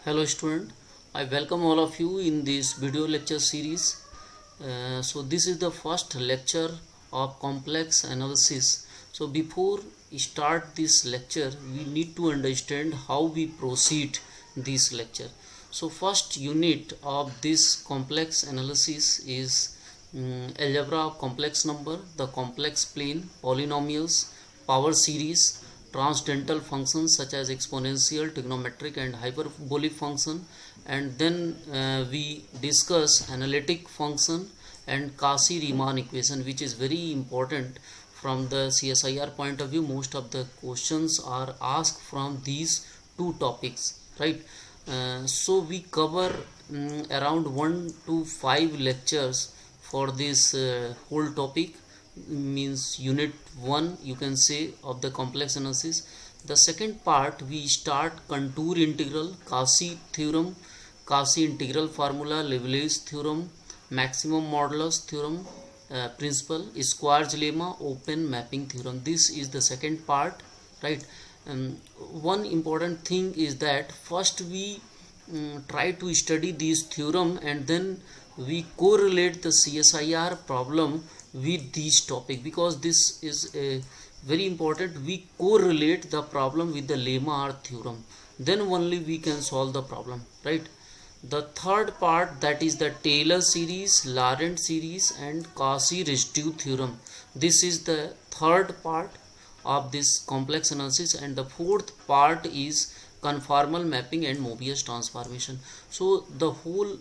Hello student, I welcome all of you in this video lecture series. So this is the first lecture of complex analysis. So before we start this lecture, we need to understand how we proceed this lecture. So first unit of this complex analysis is algebra of complex number, the complex plane, polynomials, power series, transcendental functions such as exponential, trigonometric and hyperbolic function, and then we discuss analytic function and Cauchy-Riemann equation, which is very important from the CSIR point of view. Most of the questions are asked from these two topics, right? So we cover around 1 to 5 lectures for this whole topic, means unit 1 you can say of the complex analysis. The second part we start contour integral, Cauchy theorem, Cauchy integral formula, Leibniz theorem, maximum modulus theorem, principle, Squarge lemma, open mapping theorem. This is the second part, right? One important thing is that first we try to study this theorem and then we correlate the CSIR problem with this topic, because this is a very important. We correlate the problem with the lemma or theorem, then only we can solve the problem, right? The third part, that is the Taylor series, Laurent series and Cauchy residue theorem. This is the third part of this complex analysis, and the fourth part is conformal mapping and Mobius transformation. So the whole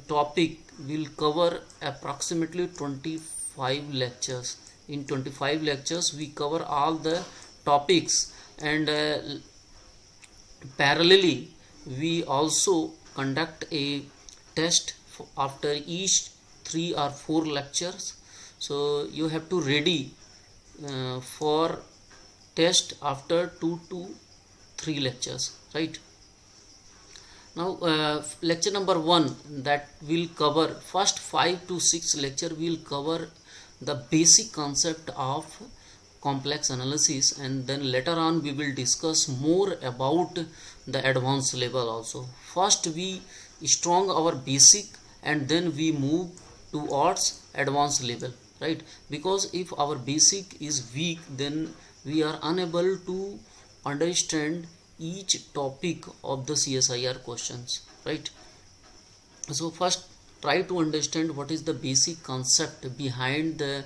topic will cover approximately 25 lectures. In 25 lectures we cover all the topics, and parallelly we also conduct a test after each 3 or 4 lectures. So you have to ready for test after 2 to 3 lectures, right? Now lecture number 1, that will cover first 5 to 6 lecture will cover the basic concept of complex analysis, and then later on we will discuss more about the advanced level also. First we strong our basic and then we move towards advanced level, right? Because if our basic is weak, then we are unable to understand each topic of the CSIR questions, right? So first try to understand what is the basic concept behind the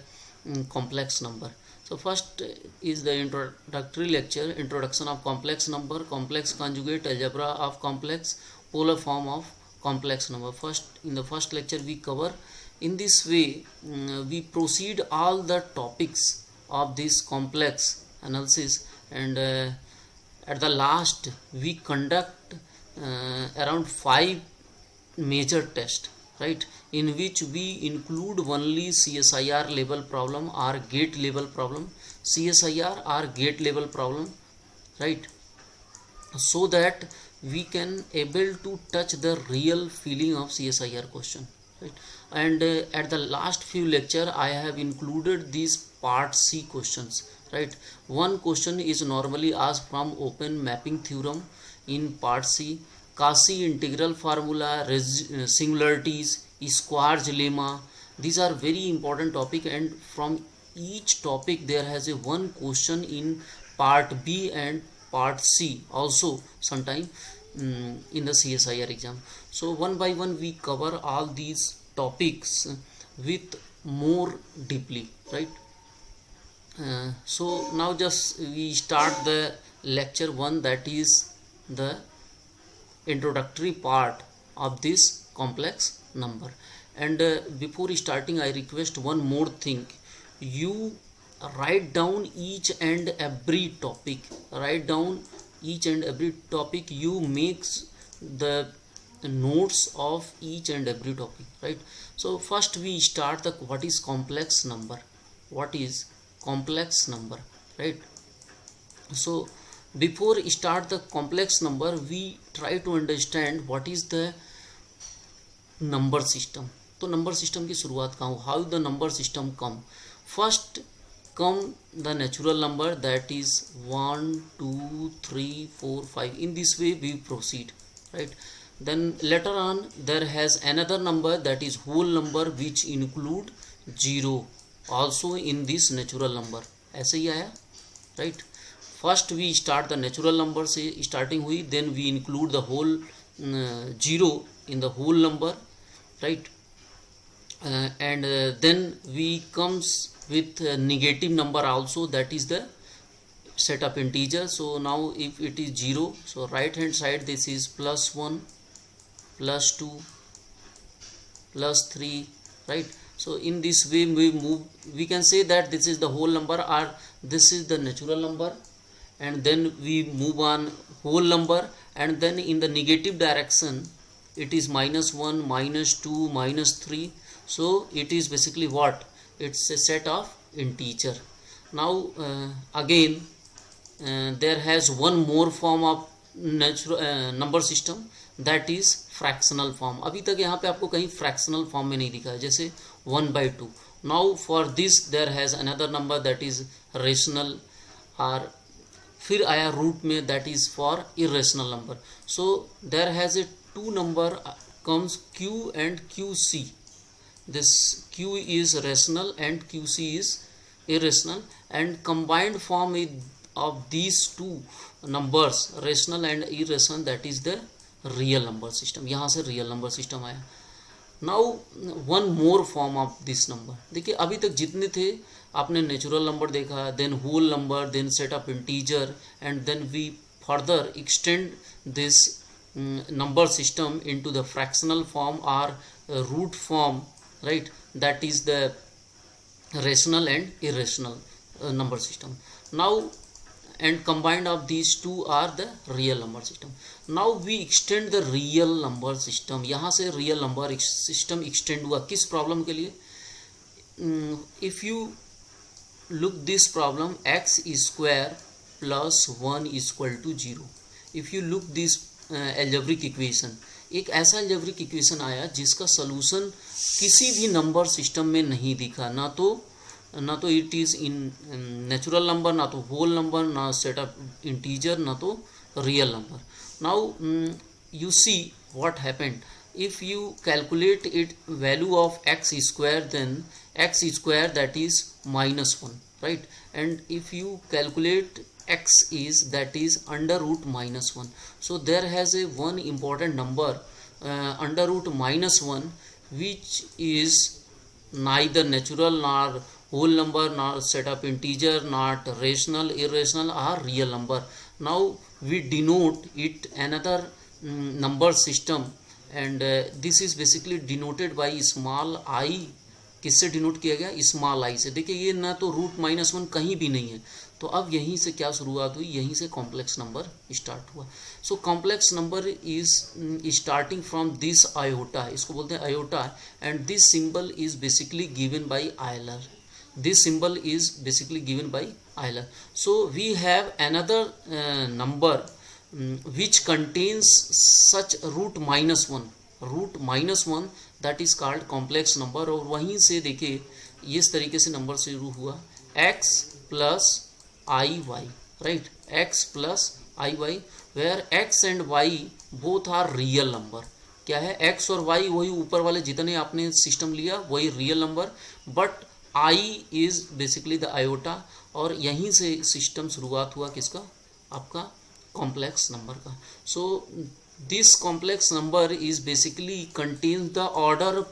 complex number. So first is the introductory lecture, introduction of complex number, complex conjugate, algebra of complex, polar form of complex number. First, in the first lecture we cover. In this way we proceed all the topics of this complex analysis, and at the last we conduct around 5 major tests, right, in which we include only CSIR level problem or gate level problem, CSIR or gate level problem, right, so that we can able to touch the real feeling of CSIR question, right? And at the last few lecture I have included these part C questions, right? One question is normally asked from open mapping theorem in part C, Cauchy integral formula, singularities, Squarge lemma. These are very important topic, and from each topic there has a one question in part B and part C also sometime in the CSIR exam. So one by one we cover all these topics with more deeply, right? So now just we start the lecture 1, that is the introductory part of this complex number. And before starting I request one more thing, you write down each and every topic, write down each and every topic, you make the notes of each and every topic, right? So first we start the what is complex number, what is complex number, right? So before start the complex number we try to understand what is the number system. तो number system की शुरुआत कहाँ, how the number system come. First come the natural number, that is 1 2 3 4 5. In this way we proceed, right? then later on there has another number, that is whole number, which include 0 also in this natural number. ऐसे ही आया, right? First we start the natural number से starting हुई, then we include the whole 0 in the whole number, right? And then we comes with negative number also, that is the set of integer. So now if it is 0, so right hand side this is +1 +2 +3, right? So in this way we move, we can say that this is the whole number or this is the natural number, and then we move on whole number, and then in the negative direction it is -1 -2 -3. So it is basically what, it's a set of integer. Now again there has one more form of natural number system, that is fractional form. अभी तक यहाँ पे आपको कहीं fractional form में नहीं दिखा है, जैसे 1/2. Now for this there has another number, that is rational, और फिर आया रूट में, that is for irrational number. So there has a two number comes q and qc. This q is rational and qc is irrational, and combined form of these two numbers, rational and irrational, that is the real number system. यहाँ से real number system आया. Now one more form of this number. देखिए अभी तक जितने थे आपने natural number देखा, then whole number, then set of integer, and then we further extend this number system into the fractional form or root form, right? That is the rational and irrational number system. Now and combined of these two are the real number system. Now we extend the real number system. यहाँ से real number system extend हुआ किस problem के लिए? If you look this problem, x square plus 1 is equal to 0. If you look this algebraic equation, एक ऐसा algebraic equation आया जिसका solution किसी भी number system में नहीं दिखा, ना तो it is in natural number, ना तो होल नंबर, ना सेट ऑफ इंटीजर, ना तो real number. Now you see what happened. If you calculate it value of x square, then x square that is -1, right? And if you calculate x is, that is under root -1. So there has a one important number under root -1, which is neither natural nor whole number, nor set of integer, not rational, irrational, or real number. Now we denote it another number system, and this is basically denoted by small I. किससे denote किया गया? Small I से. देखिए ये ना तो root -1 कहीं भी नहीं है, तो अब यहीं से क्या शुरुआत हुई? यहीं से कॉम्प्लेक्स नंबर स्टार्ट हुआ. So complex number is starting from this iota, इसको बोलते हैं iota, and this symbol is basically given by Euler. This symbol is basically given by Euler. So we have another number which contains such root -1, that is called complex number. और वहीं से देखिए इस तरीके से नंबर शुरू हुआ, x plus iy, right? x plus iy, where x and y both are real number. क्या है? x और y वही ऊपर वाले जितने आपने सिस्टम लिया वही real number, but I is basically the iota, और यहीं से सिस्टम शुरुआत हुआ किसका? आपका कॉम्प्लेक्स नंबर का. So this complex number is basically contains the ordered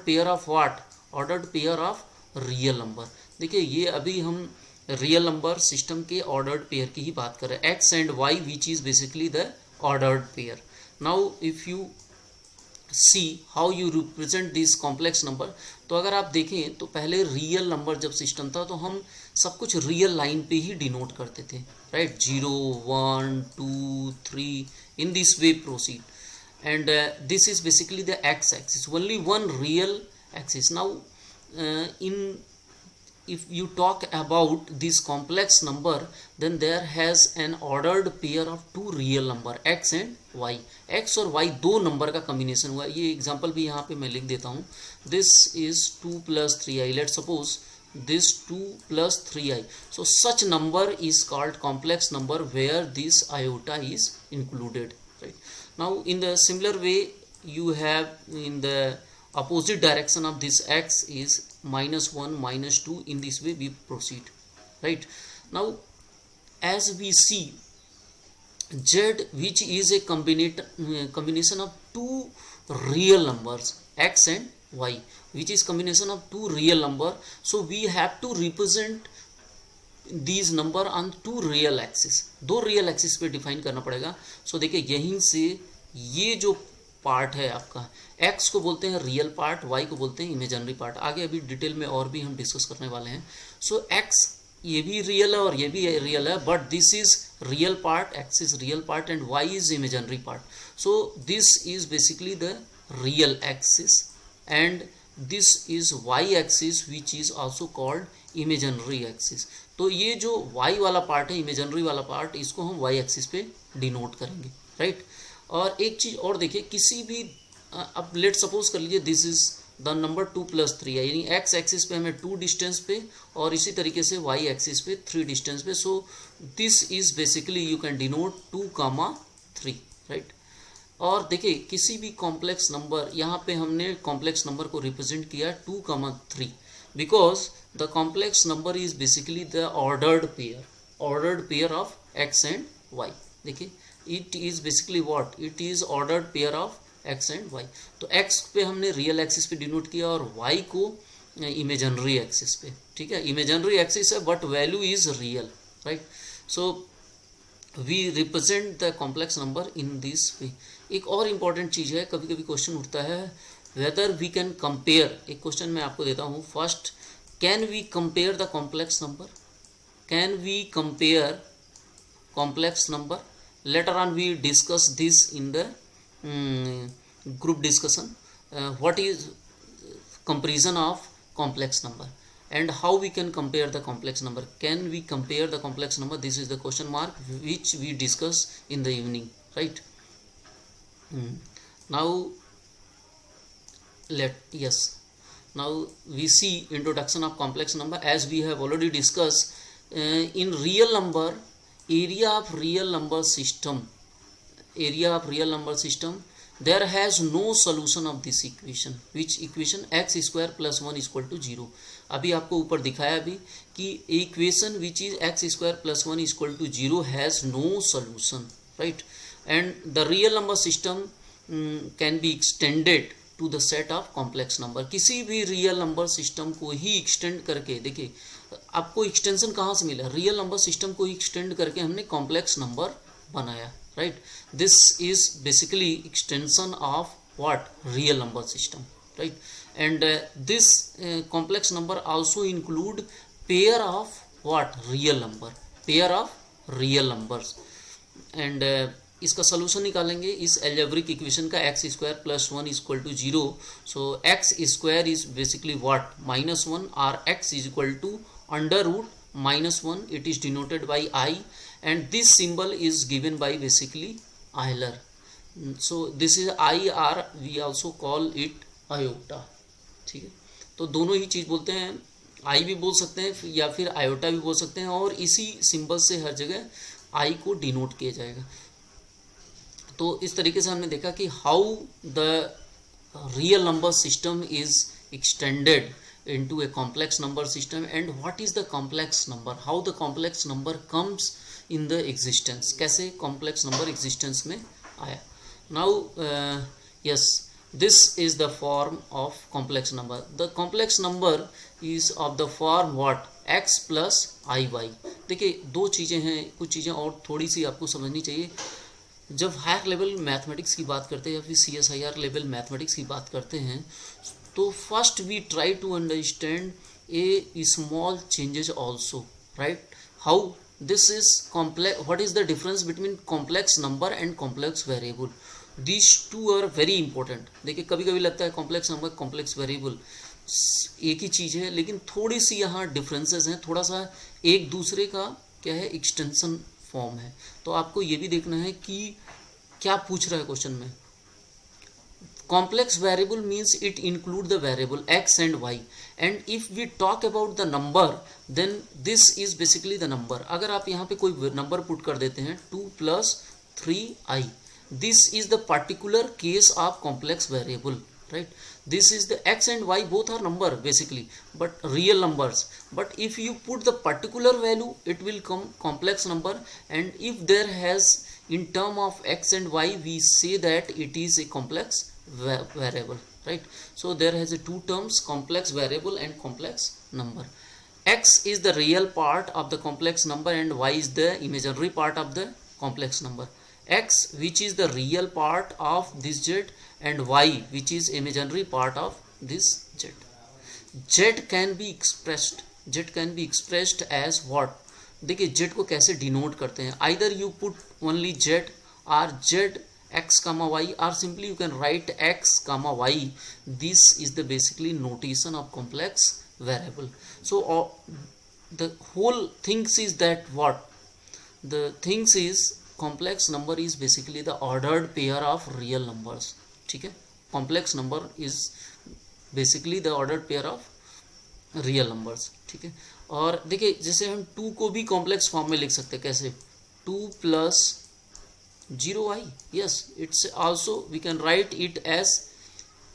pair of what? Ordered pair of real number. देखिए ये अभी हम रियल नंबर सिस्टम के ऑर्डर्ड पेयर की ही बात कर रहे हैं, x and y, which is basically the ordered pair. Now if you see how you represent this complex number, तो अगर आप देखें तो पहले रियल नंबर जब सिस्टम था तो हम सब कुछ रियल लाइन पे ही डिनोट करते थे, right? 0 1 2 3 in this way proceed, and this is basically the x axis, only one real axis. Now in if you talk about this complex number, then there has an ordered pair of two real number x and y. x और y दो number का combination हुआ. ये example भी यहाँ पे मैं लिख देता हूँ. This is 2 + 3i. Let suppose this 2 + 3i. So such number is called complex number where this iota is included, right? Now in the similar way you have in the opposite direction of this x is -1 -2. In this way we proceed, right? Now as we see z, which is a combination of two real numbers x and y, which is combination of two real number, so we have to represent these number on two real axis. दो real axis पे define करना पड़ेगा. सो देखिए यहीं से ये जो part है आपका, x को बोलते हैं रियल पार्ट, y को बोलते हैं इमेजिनरी पार्ट. आगे अभी डिटेल में और भी हम डिस्कस करने वाले हैं. सो x ये भी रियल है और ये भी रियल है, but this is real part, x is real part and y is imaginary part. So this is basically the real axis and this is y axis which is also called imaginary axis. तो ये जो y वाला part है, imaginary वाला part, इसको हम y axis पे denote करेंगे, राइट? और एक चीज और देखिए, किसी भी अब लेट सपोज कर लीजिए दिस इज द नंबर 2 + 3 है, यानी x एक्सिस पे हमें 2 डिस्टेंस पे और इसी तरीके से y एक्सिस पे 3 डिस्टेंस पे. सो this is basically you can denote 2, 3, right? और देखिए किसी भी कॉम्प्लेक्स नंबर, यहाँ पे हमने कॉम्प्लेक्स नंबर को रिप्रेजेंट किया 2, 3 because the complex number is basically the ordered pair of x and y. देखिए it is basically what, it is ordered pair of x and y. तो x पे हमने real axis पे denote किया और y को imaginary axis पे, ठीक है? इमेजिनरी एक्सिस है but value is real, right? So we represent the complex number in this way. एक और इम्पॉर्टेंट चीज़ है, कभी कभी क्वेश्चन उठता है वेदर वी कैन कंपेयर. एक क्वेश्चन मैं आपको देता हूँ. First, can we compare the complex number? Can we compare complex number? Later on we discuss this in the group discussion. What is comparison of complex number and how we can compare the complex number? Can we compare the complex number? This is the question mark which we discuss in the evening, right? Now now we see introduction of complex number. As we have already discussed, in real number, area of real number system, there has no solution of this equation. Which equation? x square plus 1 equal to 0. अभी आपको ऊपर दिखाया अभी कि equation which is x square plus 1 equal to 0 has no solution, right? And the real number system can be extended to the set of complex number. किसी भी real number system को ही extend करके, देखिए आपको एक्सटेंशन कहाँ से मिला, real number system को ही एक्सटेंड करके हमने कॉम्प्लेक्स नंबर बनाया, right? This is basically extension of what, real number system, right? And this complex number also include pair of what, real number, pair of real numbers. And इसका solution निकालेंगे इस algebraic equation का, x square plus 1 equal to 0. So x square is basically what, -1 और x is equal to under root -1. It is denoted by i and this symbol is given by basically Euler. So this is i or, we also call it iota, ठीक है? तो दोनों ही चीज़ बोलते हैं, i भी बोल सकते हैं या फिर आयोटा भी बोल सकते हैं, और इसी सिंबल से हर जगह i को डिनोट किया जाएगा. तो इस तरीके से हमने देखा कि how the real number system is extended into a complex number system and what is the complex number, how the complex number comes in the existence, कैसे कॉम्प्लेक्स नंबर एग्जिस्टेंस में आया. Now yes, this is the form of complex number. The complex number is of the form what, x plus i y. देखिए दो चीज़ें हैं, कुछ चीज़ें और थोड़ी सी आपको समझनी चाहिए. जब हायर लेवल मैथमेटिक्स की बात करते हैं या फिर CSIR लेवल मैथमेटिक्स की बात करते हैं, तो first we try to understand a small changes also, right? How this is complex, what is the difference between complex number and complex variable. This two are very important. देखिए कभी कभी लगता है कॉम्प्लेक्स नंबर, कॉम्प्लेक्स वेरिएबल एक ही चीज़ है, लेकिन थोड़ी सी यहाँ डिफरेंसेस हैं, थोड़ा सा एक दूसरे का क्या है, एक्सटेंशन फॉर्म है. तो आपको ये भी देखना है कि क्या पूछ रहा है क्वेश्चन में. Complex variable means it include the variable x and y, and if we talk about the number then this is basically the number. अगर आप यहाँ पे कोई नंबर पुट कर देते हैं 2 + 3i, this is the particular case of complex variable, right? This is the x and y, both are number basically, but real numbers. But if you put the particular value, it will come complex number. And if there has in term of x and y, we say that it is a complex variable, right? So there has a two terms, complex variable and complex number. X is the real part of the complex number and y is the imaginary part of the complex number. X, which is the real part of this z, and y, which is imaginary part of this z. Z can be expressed as what? देखिए z को कैसे denote करते हैं, either you put only z or z x comma y, or simply you can write x comma y. This is the basically notation of complex variable. So the whole things is that what? The things is complex number is basically the ordered pair of real numbers, ठीक है? Complex number is basically the ordered pair of real numbers, ठीक है? और देखिए जैसे हम 2 को भी कॉम्प्लेक्स फॉर्म में लिख सकते हैं, कैसे? 2 plus 0y, yes, it's also we can write it as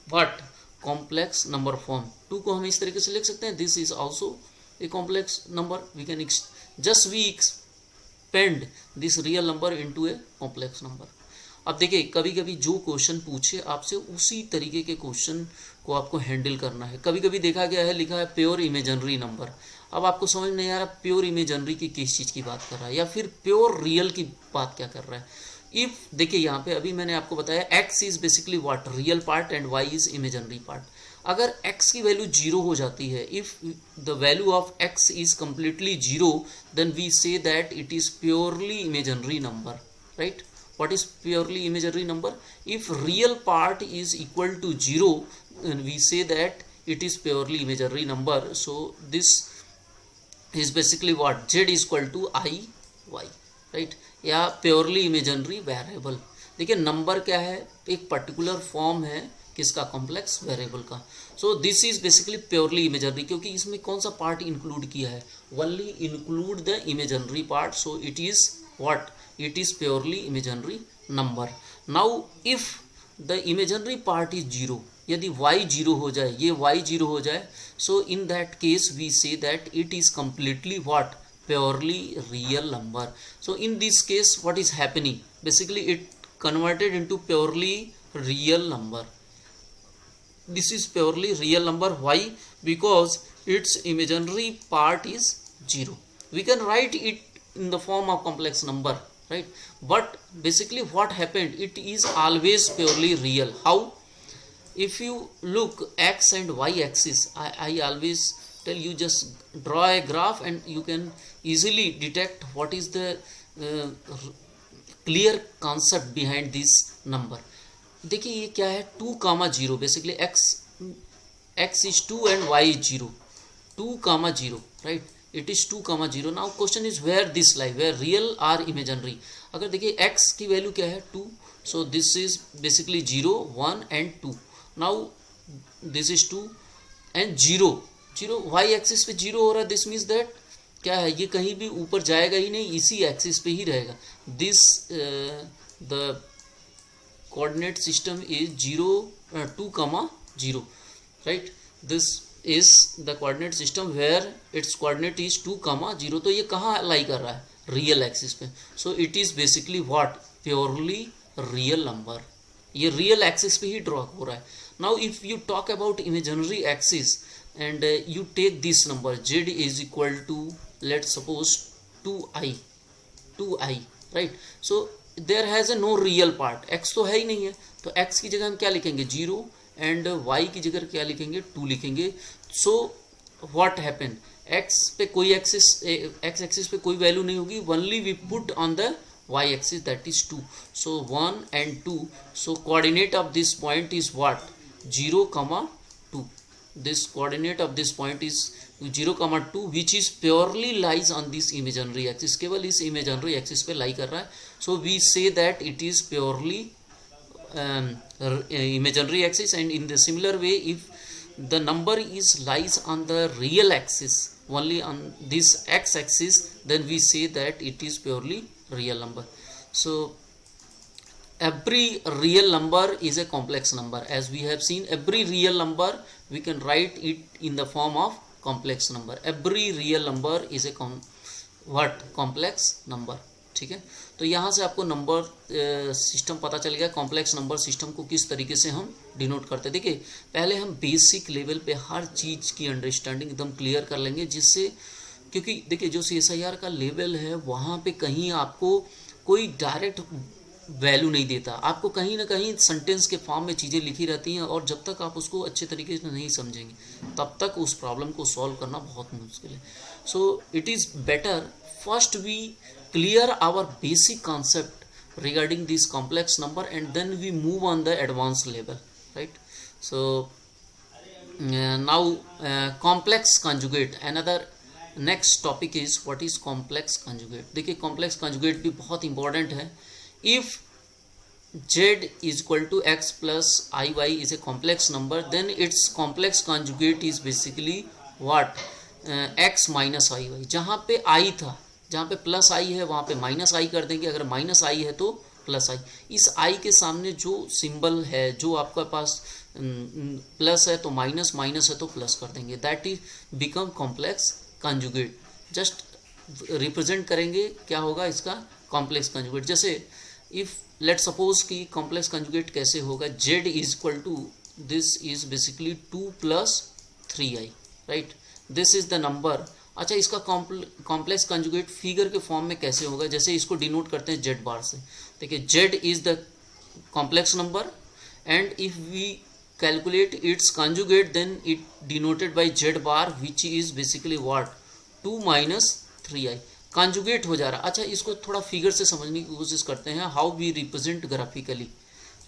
what? Complex number form. 2 को हम इस तरीके से लिख सकते हैं, this is also a complex number. We can just we expand this real number into a complex number. अब देखिए कभी कभी जो क्वेश्चन पूछे आपसे उसी तरीके के क्वेश्चन को आपको हैंडल करना है. कभी कभी देखा गया है, लिखा है प्योर इमेजिनरी नंबर. अब आपको समझ नहीं आ रहा प्योर इमेजिनरी की किस चीज़ की बात कर रहा है या फिर प्योर रियल की बात क्या कर रहा है. इफ देखिए यहाँ पे अभी मैंने आपको बताया x is basically what? Real part and y is imaginary part. अगर x की वैल्यू 0 हो जाती है, if the value of x is completely 0, then we say that it is purely imaginary number, right? What is purely imaginary number? If real part is equal to 0, then we say that it is purely imaginary number. So this is basically what? Z is equal to I Y, right? या purely imaginary variable. देखिए number क्या है? एक particular form है किसका? Complex variable का. So this is basically purely imaginary, क्योंकि इसमें कौन सा पार्ट इंक्लूड किया है? Only include the imaginary part. So it is what? It is purely imaginary number. Now if the imaginary part is 0, यदि y 0 हो जाए, ये y 0 हो जाए, so in that case we say that it is completely what? Purely real number. So in this case what is happening? Basically it converted into purely real number. This is purely real number. Why? Because its imaginary part is 0. We can write it in the form of complex number, right? But basically what happened, it is always purely real. How? If you look x and y axis, I always tell you just draw a graph and you can easily detect what is the clear concept behind this number. देखिए ये क्या है? 2, 0. Basically x is 2 and y is 0. 2, 0, right? It is 2, 0. Now question is where this lie, where real or imaginary? अगर देखिए x की value क्या है? 2. So this is basically 0, 1 and 2. Now this is 2 and 0. y axis पे 0 हो रहा है. This means that क्या है? ये कहीं भी ऊपर जाएगा ही नहीं, इसी एक्सिस पे ही रहेगा. This the coordinate system is 2, 0, right? This is the coordinate system where its coordinate is 2, 0. तो ये कहाँ लाई कर रहा है? रियल एक्सिस पे. So it is basically what? Purely real number. ये रियल एक्सिस पे ही ड्रॉ हो रहा है. Now if you talk about imaginary axis and you take this number z is equal to let suppose 2i, right? So there has a no real part. x तो है ही नहीं है, तो x की जगह हम क्या लिखेंगे? 0 एंड y की जगह क्या लिखेंगे? 2 लिखेंगे. So what happen? x पे कोई एक्सिस, x एक्सिस पे कोई वैल्यू नहीं होगी. Only we put on the y axis, that is 2. So 1 and 2. So coordinate of this point is what? 0, 2. This coordinate of this point is 0, 2, which is purely lies on this imaginary axis. केवल इस imaginary axis पे lie कर रहा है. So we say that it is purely imaginary axis. And in the similar way, if the number is lies on the real axis, only on this x axis, then we say that it is purely real number. So every real number is a complex number. As we have seen, every real number we can write it in the form of complex number. Every real number is a complex number. ठीक है, तो यहाँ से आपको number system पता चल गया, complex number system को किस तरीके से हम डिनोट करते हैं। देखिए पहले हम बेसिक लेवल पे हर चीज़ की अंडरस्टैंडिंग एकदम क्लियर कर लेंगे, जिससे क्योंकि देखिए जो CSIR का लेवल है वहाँ पे कहीं आपको कोई डायरेक्ट वैल्यू नहीं देता, आपको कहीं ना कहीं सेंटेंस के फॉर्म में चीज़ें लिखी रहती हैं, और जब तक आप उसको अच्छे तरीके से नहीं समझेंगे तब तक उस प्रॉब्लम को सॉल्व करना बहुत मुश्किल है। So it is better first we clear our basic concept regarding this complex number, and then we move on the advanced level, right? So now complex conjugate, another next topic is what is complex conjugate. देखिए complex conjugate भी बहुत important है। If z is equal to x plus iy is a complex number, then its complex conjugate is basically what, x minus iy। जहाँ पे i था, जहाँ पे plus आई है वहाँ पे माइनस आई कर देंगे, अगर माइनस आई है तो प्लस आई। इस आई के सामने जो सिंबल है, जो आपका पास प्लस है तो माइनस, माइनस है तो प्लस कर देंगे, that is become complex conjugate. Just represent करेंगे, क्या होगा इसका कॉम्प्लेक्स कंजुगेट। जैसे इफ लेट सपोज कि कॉम्प्लेक्स कंजुगेट कैसे होगा, z is equal to this is basically 2 + 3i, right, this is the number. अच्छा, इसका कॉम्प्लेक्स कंजुगेट फिगर के फॉर्म में कैसे होगा, जैसे इसको डिनोट करते हैं z बार से। देखिए z is the complex number and if we calculate its conjugate then it denoted by z bar which is basically what 2 - 3i। Conjugate हो जा रहा। अच्छा, इसको थोड़ा फिगर से समझने की कोशिश करते हैं, how we represent graphically,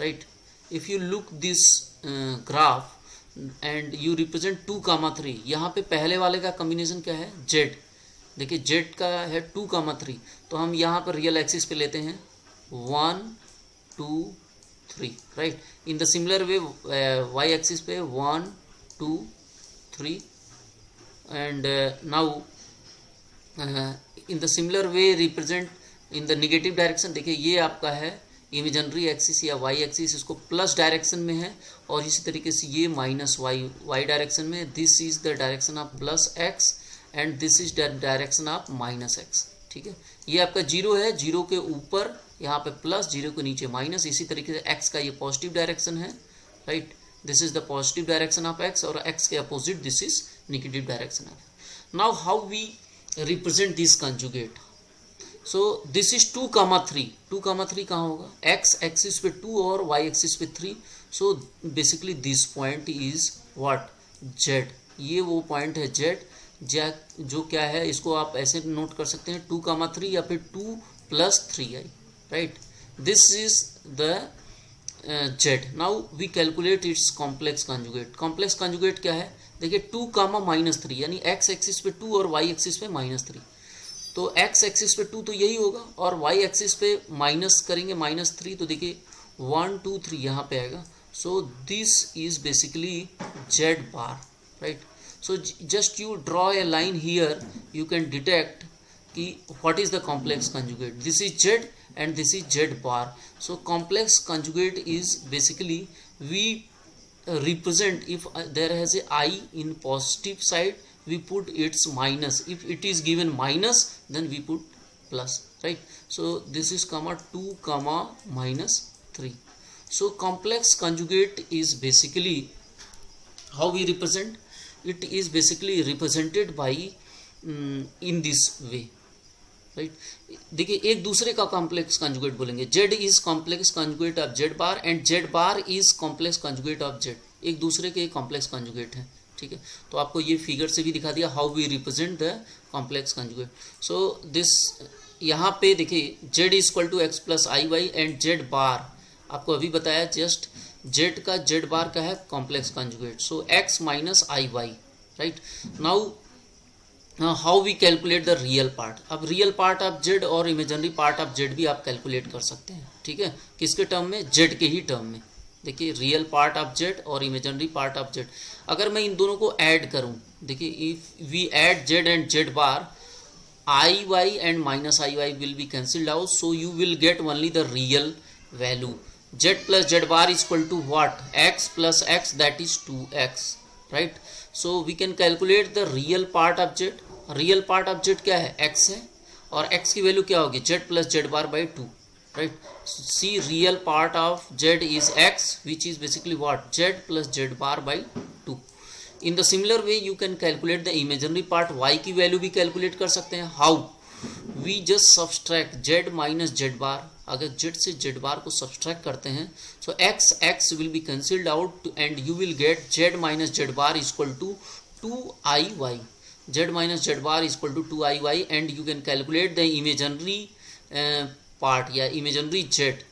right. If you look this graph and you represent 2, 3, यहाँ पे पहले वाले का कॉम्बिनेशन क्या है, z। देखिए z का है 2, 3, तो हम यहाँ पर रियल एक्सिस पे लेते हैं 1, 2, 3, right. In the similar way y axis पे 1, 2, 3 and now in the similar way represent in the negative direction. देखिए ये आपका है इमेजिनरी एक्सिस या y एक्सिस, इसको प्लस डायरेक्शन में है, और इसी तरीके से ये माइनस y डायरेक्शन में। This is the direction of plus x and this is the direction of minus x, ठीक है। ये आपका 0 है, 0 के ऊपर यहाँ पे प्लस, 0 के नीचे माइनस। इसी तरीके से x का ये पॉजिटिव डायरेक्शन है, right, this is the positive direction of x, और x के opposite this is negative direction of. Now how we represent this conjugate. So this is 2, 3, 2, 3 कहाँ होगा, x एक्सिस पे 2 और y एक्सिस पे 3। So basically this point is what, z। ये वो point है z, जो क्या है, इसको आप ऐसे नोट कर सकते हैं 2, 3 या फिर 2 + 3i, right. This is the z। Now we calculate its complex conjugate. Complex conjugate क्या है, देखिए 2, -3, यानी x एक्सिस पे 2 और y एक्सिस पे -3। तो x एक्सिस पे 2 तो यही होगा, और y एक्सिस पे माइनस करेंगे -3, तो देखिए 1, 2, 3 यहाँ पे आएगा। So this is basically z bar, right. So just you draw a line here, you can detect कि what is the complex conjugate. This is z and this is z bar. So complex conjugate is basically we represent if there has a I in positive side, we put its minus. If it is given minus, then we put plus, right? So this is comma 2, -3. So complex conjugate is basically how we represent. It is basically represented by in this way, right? देखिए एक दूसरे का complex conjugate बोलेंगे, z is complex conjugate of z bar and z bar is complex conjugate of z। एक दूसरे के complex conjugate है, ठीक है। तो आपको ये फिगर से भी दिखा दिया how we represent the complex conjugate. So this यहाँ पे देखिए z is equal to x + iy and z bar आपको अभी बताया जस्ट, z का z बार का है complex conjugate, so x - iy, right. Now how we calculate the real part. अब रियल पार्ट ऑफ z और इमेजिनरी पार्ट ऑफ z भी आप कैलकुलेट कर सकते हैं, ठीक है। किसके टर्म में, z के ही टर्म में। देखिए रियल पार्ट ऑफ z और इमेजिनरी पार्ट ऑफ z, अगर मैं इन दोनों को ऐड करूं, देखिए if we add z and z bar, iy and -iy will be cancelled out, so you will get only the real value. Z plus Z bar is equal to what? X plus X, that is 2x, right? So we can calculate the real part of Z. Real part of Z क्या है? X है, और X की value क्या होगी? Z plus Z bar by 2, right? See, real part of Z is X, which is basically what? Z plus Z bar by 2. In the similar way you can calculate the imaginary part. Y की value भी calculate कर सकते हैं. How? We just subtract Z minus Z bar. अगर Z से Z bar को subtract करते हैं, so X will be cancelled out and you will get Z minus Z bar is equal to 2IY. Z minus Z bar is equal to 2IY, and you can calculate the imaginary part या imaginary Z.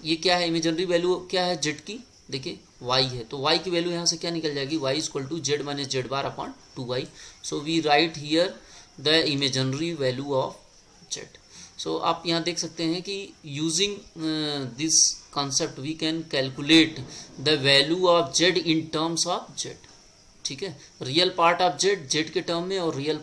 ये क्या है? imaginary value क्या है Z की? देखिए y है, तो y की वैल्यू यहाँ से क्या निकल जाएगी? y is equal to Z minus Z bar upon 2y. So we write here the imaginary value of Z. So आप यहाँ देख सकते हैं कि using this concept we can calculate the value of Z in terms of Z. ठीक है, real part of Z Z के term में, और real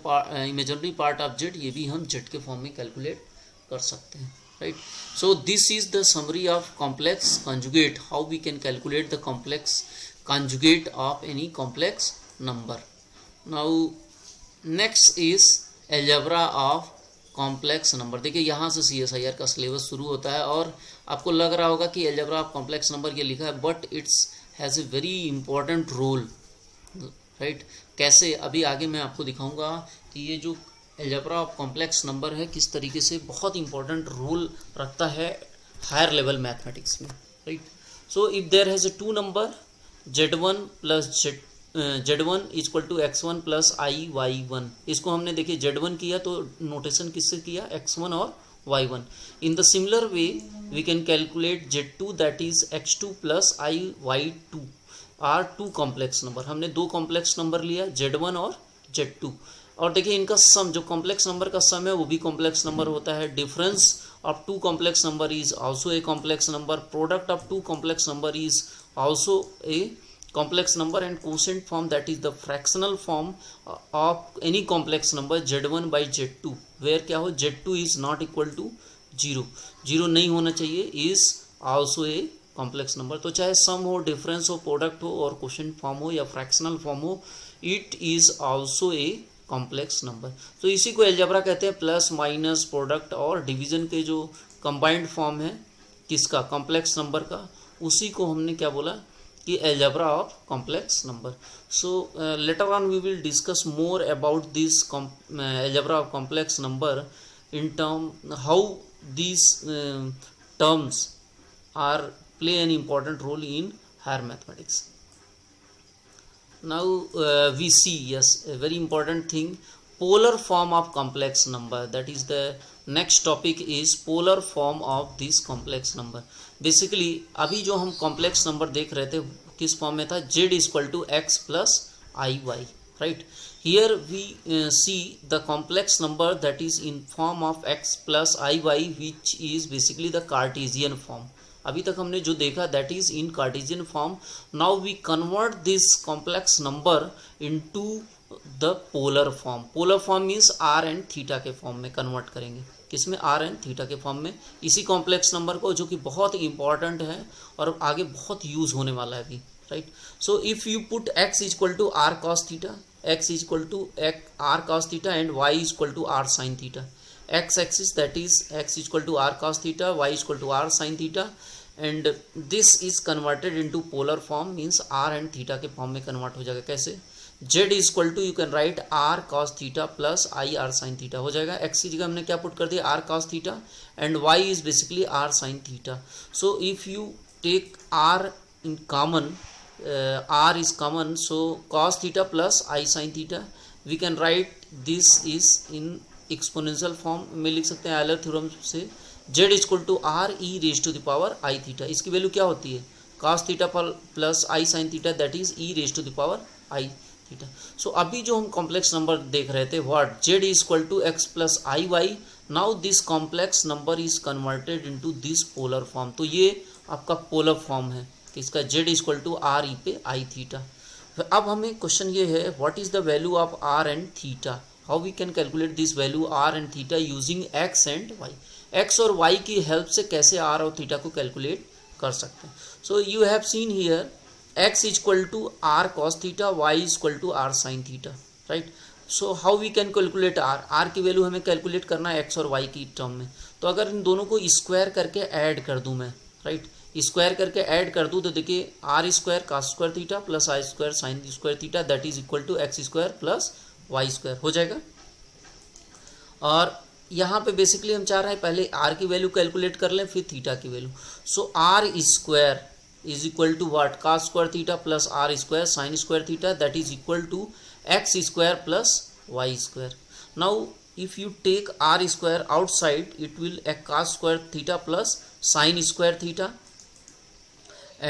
imaginary part of Z ये भी हम जेड के फॉर्म में कैलकुलेट कर सकते हैं, right? So this is the summary of complex conjugate, how we can calculate the complex conjugate of any complex number. Now next is algebra of complex number. देखिए यहाँ से CSIR का syllabus शुरू होता है, और आपको लग रहा होगा कि एल्जेब्रा ऑफ कॉम्प्लेक्स नंबर ये लिखा है, but it's has a very important role, right? कैसे? अभी आगे मैं आपको दिखाऊंगा कि ये जो एल्जेब्रा ऑफ कॉम्प्लेक्स नंबर है किस तरीके से बहुत इंपॉर्टेंट रोल रखता है हायर लेवल मैथमेटिक्स में, right? So if there has two number Z1 plus Z1 is equal to X1 plus IY1, इसको हमने देखिए Z1 किया तो नोटेशन किससे किया? X1 और Y1. In the similar way we can calculate Z2 that is X2 plus IY2 are two complex number. हमने दो कॉम्प्लेक्स नंबर लिया Z1 और Z2, और देखिए इनका सम, जो कॉम्प्लेक्स नंबर का सम है वो भी कॉम्प्लेक्स नंबर होता है. Difference of two complex number is also a complex number. Product of two complex number is also a complex number, and quotient form that is the fractional form of any complex number Z1 by Z2, where क्या हो? Z2 is not equal to 0, 0 नहीं होना चाहिए, is also a complex number. तो चाहे सम हो, difference हो, product हो, और क्वोशिएंट फॉर्म हो या फ्रैक्शनल फॉर्म हो, it is also a complex number. तो इसी को एल्जेब्रा कहते हैं. प्लस माइनस प्रोडक्ट और डिवीजन के जो कंबाइंड फॉर्म है किसका? कॉम्प्लेक्स नंबर का, उसी को हमने क्या बोला कि algebra of complex number. So later on we will discuss more about this algebra of complex number in term how these terms are play an important role in higher mathematics. Now we see, yes, a very important thing, polar form of complex number. That is the next topic is polar form of this complex number. Basically अभी जो हम complex number देख रहे थे किस form में था? Z is equal to X plus IY, right? Here we see the complex number that is in form of X plus IY, which is basically the Cartesian form. अभी तक हमने जो देखा that is in Cartesian form. Now we convert this complex number into the polar form. Polar form means r and theta के form में convert करेंगे. किसमें? r and theta के फॉर्म में. इसी कॉम्प्लेक्स नंबर को, जो कि बहुत इंपॉर्टेंट है और आगे बहुत यूज होने वाला है अभी, right? So if you put x is equal to r cos theta, x is equal to r cos theta, and y is equal to r sin theta. X axis, that is x is equal to r cos theta, y is equal to r sin theta, and this is converted into polar form, means r and theta के form में convert हो जाएगा. कैसे? z is equal to, you can write r cos theta plus I r sin theta हो जाएगा. x की जगह हमने क्या पुट कर दिया? r cos theta, and y is basically r sin theta. So if you take r in common, r is common, so cos theta plus I sin theta, we can write this is in exponential form में लिख सकते हैं Euler theorem से. z is equal to r e raised to the power I theta. इसकी value क्या होती है? cos theta plus I sin theta, that is e raised to the power I theta. So अभी जो हम complex number देख रहे थे, what? z is equal to x plus IY. Now this complex number is converted into this polar form. तो ये आपका polar form है कि इसका z is equal to r e पे I theta. अब हमें क्वेश्चन ये है, what is the value of r and theta? How we can calculate this value r and theta using x and y, x और y की help से कैसे are और थीटा को कैलकुलेट कर सकते हैं. So you have seen here x equal to r cos theta, y equal to r sine theta, right. So how we can calculate r की वैल्यू हमें कैलकुलेट करना है एक्स और वाई की टर्म में. तो अगर इन दोनों को स्क्वायर करके ऐड कर दूं मैं, राइट, स्क्वायर करके ऐड कर दूं तो देखिए r square cos square theta plus i square sine square theta that is equal to x square plus y square हो जाएगा. और यहाँ पे बेसिकली हम चाह रहे हैं पहले आर की वैल्यू कैलकुलेट कर लें फिर थीटा की value. So r square is equal to what, cos square theta plus r square sin square theta that is equal to x square plus y square. Now if you take r square outside it will a cos square theta plus sin square theta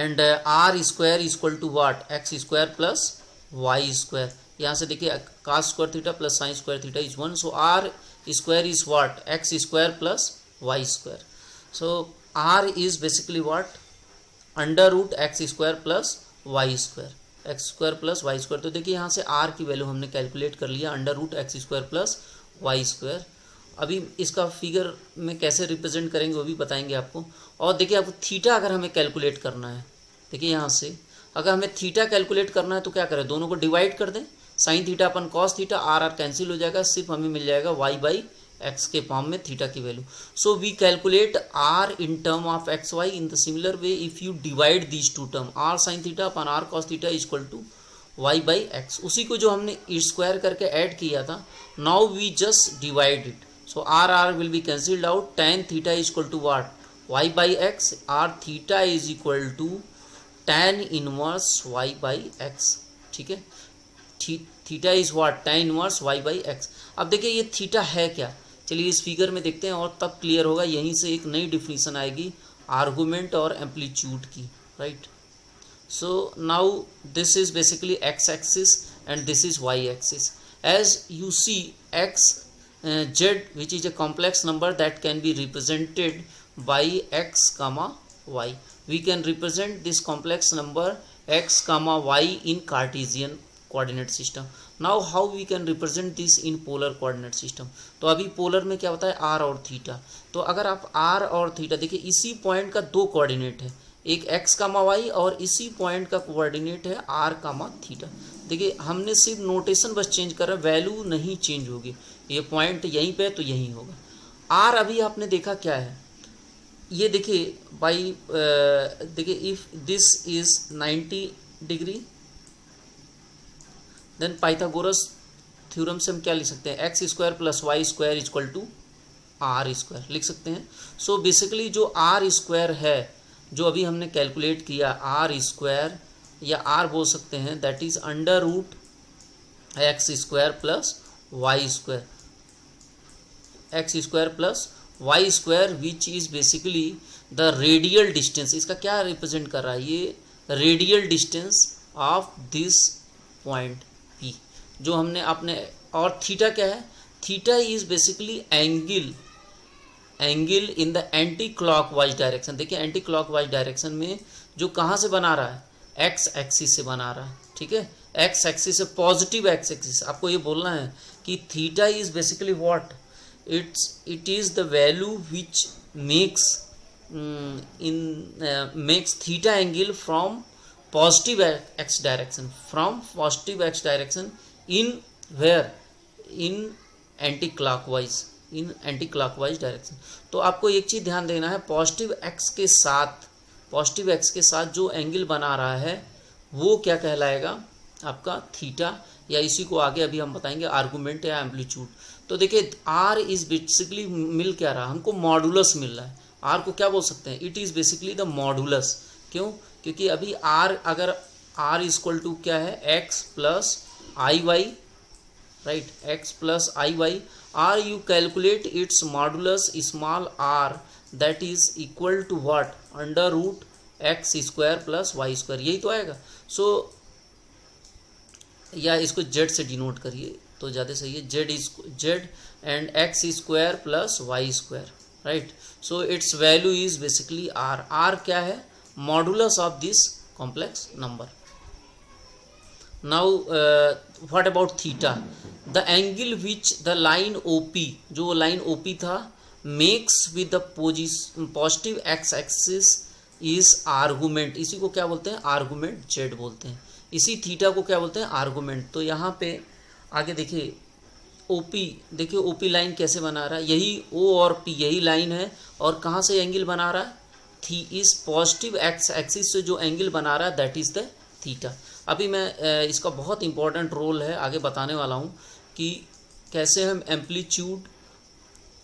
and r square is equal to what, x square plus y square. यहाँ से देखिए cos square theta plus sin square theta is 1, so r square is what, x square plus y square. So r is basically what, under root x square plus y square, x square plus y square. तो देखिए यहाँ से are की value हमने calculate कर लिया under root x square plus y square. अभी इसका फिगर में कैसे रिप्रेजेंट करेंगे वो भी बताएंगे आपको. और देखिए आपको थीटा अगर हमें कैलकुलेट करना है, देखिए यहाँ से अगर हमें थीटा कैलकुलेट करना है तो क्या करें, दोनों को डिवाइड कर दें, sine theta upon cos theta, r r cancel हो जाएगा, सिर्फ हमें मिल जाएगा वाई बाई एक्स के फॉर्म में थीटा की value. So we calculate r in term of x y in the similar way if you divide these two term, r sine theta upon r cos theta is equal to y by x. उसी को जो हमने square करके add किया था, now we just divide it. So r r will be cancelled out, tan theta is equal to what, y by x, r theta is equal to tan inverse y by x. ठीक है, theta is what, tan inverse y by x. अब देखिए ये theta है क्या, चलिए इस figure में देखते हैं और तब क्लियर होगा. यहीं से एक नई डिफिनीशन आएगी आर्गुमेंट और एम्पलीट्यूड की, right. So now this is basically x axis and this is y axis. As you see x z which is a complex number that can be represented by x comma y. We can represent this complex number x comma y in Cartesian coordinate system. Now how we can represent this in polar coordinate system. तो अभी polar में क्या होता है, are और theta. तो अगर आप आर और थीटा देखिए, इसी पॉइंट का दो कोऑर्डिनेट है, एक एक्स कामा वाई और इसी पॉइंट का कोऑर्डिनेट है आर कामा थीटा. देखिए हमने सिर्फ नोटेशन बस चेंज कर रहा है, वैल्यू नहीं चेंज होगी. ये पॉइंट यहीं पे तो यहीं होगा. आर अभी आपने देखा क्या है, ये देखिए बाई देखिए if this is 90 degree then Pythagoras theorem से हम क्या लिख सकते हैं, x square plus y square equal to r square लिख सकते हैं. सो बेसिकली जो आर स्क्वायर है जो अभी हमने कैलकुलेट किया, आर स्क्वायर या आर बोल सकते हैं, that is under root x square plus y square, x square plus y square which is basically the radial distance. इसका क्या रिप्रेजेंट कर रहा है, ये radial distance of this point P जो हमने अपने. और थीटा क्या है, theta is basically angle in the anti clockwise direction. देखिए एंटी क्लॉकवाइज डायरेक्शन में जो कहाँ से बना रहा है, एक्स एक्सिस से बना रहा है. ठीक है, एक्स एक्सिस से, पॉजिटिव एक्स एक्सिस. आपको ये बोलना है कि theta is basically what, it is the value which makes theta angle from positive x direction, in where, in anti-clockwise direction. तो आपको एक चीज़ ध्यान देना है, पॉजिटिव एक्स के साथ जो एंगल बना रहा है वो क्या कहलाएगा आपका थीटा, या इसी को आगे अभी हम बताएंगे आर्गुमेंट या एम्पलीट्यूड. तो देखिए आर इज बेसिकली मिल क्या रहा, हमको मॉडुलस मिल रहा है. आर को क्या बोल सकते हैं, it is basically the modulus. क्यों, क्योंकि अभी आर, अगर आर इक्वल टू क्या है, x plus i y, right, x plus i y. Are you calculate its modulus small r that is equal to what, under root x square plus y square, यही तो आएगा. सो या इसको Z से denote करिए तो ज़्यादा सही है, z and x square plus y square, right. So its value is basically r. R क्या है, modulus of this complex number. Now what about theta, the angle which the line OP, जो line OP था, makes with the positive x axis is argument, इसी को क्या बोलते हैं, argument Z बोलते हैं, इसी थीटा को क्या बोलते हैं, आर्गुमेंट। तो यहाँ पे आगे देखिए ओपी, देखिए ओपी लाइन कैसे बना रहा है, यही ओ और पी यही लाइन है, और कहाँ से एंगल बना रहा है, थी इस पॉजिटिव एक्स एक्सिस से जो एंगल बना रहा है दैट इज़ द थीटा। अभी मैं इसका बहुत इंपॉर्टेंट रोल है आगे बताने वाला हूँ कि कैसे हम एम्पलीट्यूड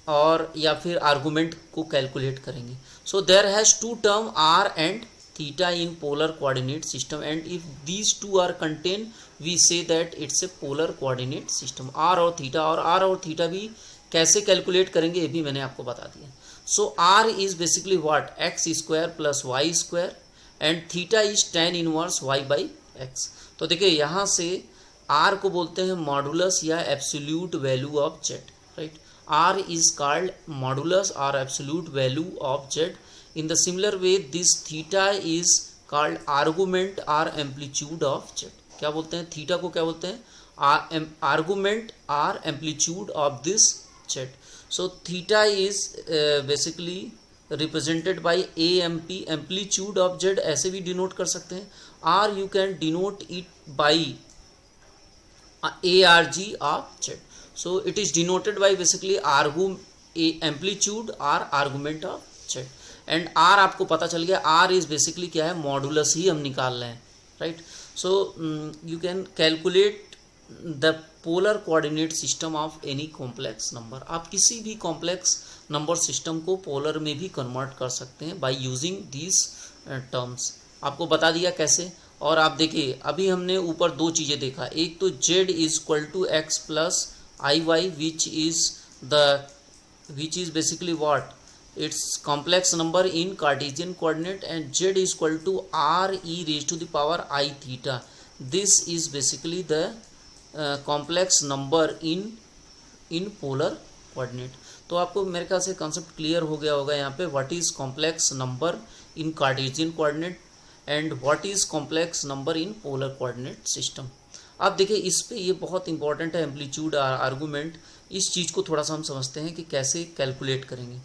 और या फिर आर्गुमेंट को कैलकुलेट करेंगे। So there has two term r and theta in polar coordinate system, and if these two are contain we say that it's a polar coordinate system. R और थीटा, और r और theta भी कैसे calculate करेंगे ये भी मैंने आपको बता दिया। So r is basically what, x square plus y square, and theta is tan inverse y by x. तो देखिए यहाँ से आर को बोलते हैं मॉडुलस या absolute value of z, right. R is called modulus और absolute value of z. In the similar way, this theta is called argument or amplitude of z। क्या बोलते हैं, थीटा को क्या बोलते हैं, argument or amplitude of this z। So theta is basically represented by amp, amplitude of z ऐसे भी denote कर सकते हैं, or you can denote it by arg of z। So it is denoted by basically amplitude or argument of z। And r आपको पता चल गया, are is basically क्या है, मॉडुलस ही हम निकाल रहे हैं, right. So you can calculate the polar coordinate system of any complex number. आप किसी भी कॉम्प्लेक्स नंबर सिस्टम को पोलर में भी कन्वर्ट कर सकते हैं बाय यूजिंग दीज टर्म्स। आपको बता दिया कैसे। और आप देखिए अभी हमने ऊपर दो चीज़ें देखा, एक तो z is equal to x plus i y which is basically what, its complex number in Cartesian coordinate, and z is equal to r e raised to the power I theta। this is basically the complex number in polar coordinate। तो आपको मेरे ख्याल से concept clear हो गया होगा यहाँ पे, what is complex number in Cartesian coordinate and what is complex number in polar coordinate system. अब देखिए इस पे ये बहुत इंपॉर्टेंट है, एम्पलीट्यूड आर्गूमेंट, इस चीज़ को थोड़ा सा हम समझते हैं कि कैसे कैलकुलेट करेंगे।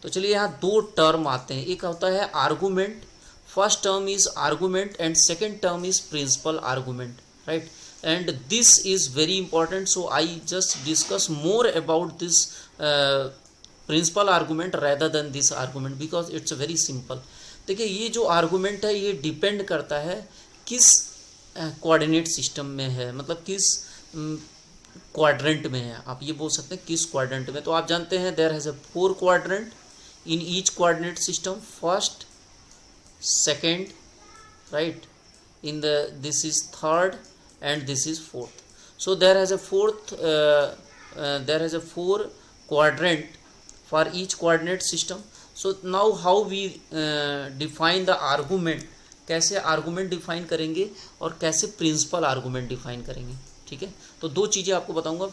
तो चलिए यहाँ दो टर्म आते हैं, एक होता है argument, first term is argument and second term is principal argument, right. And this is very important, so I just discuss more about this principal argument rather than this argument because it's very simple. देखिए ये जो argument है ये depend करता है किस coordinate system में है, मतलब किस क्वाड्रेंट में है, आप ये बोल सकते हैं किस क्वाड्रेंट में। तो आप जानते हैं there has a 4 quadrant in each coordinate system, first, second, right, in the this is third and this is fourth। so there has a fourth there has a 4 quadrant for each coordinate system। so now how we define the argument, कैसे argument define करेंगे और कैसे principal argument define करेंगे, ठीक है। तो दो चीज़ें आपको बताऊंगा,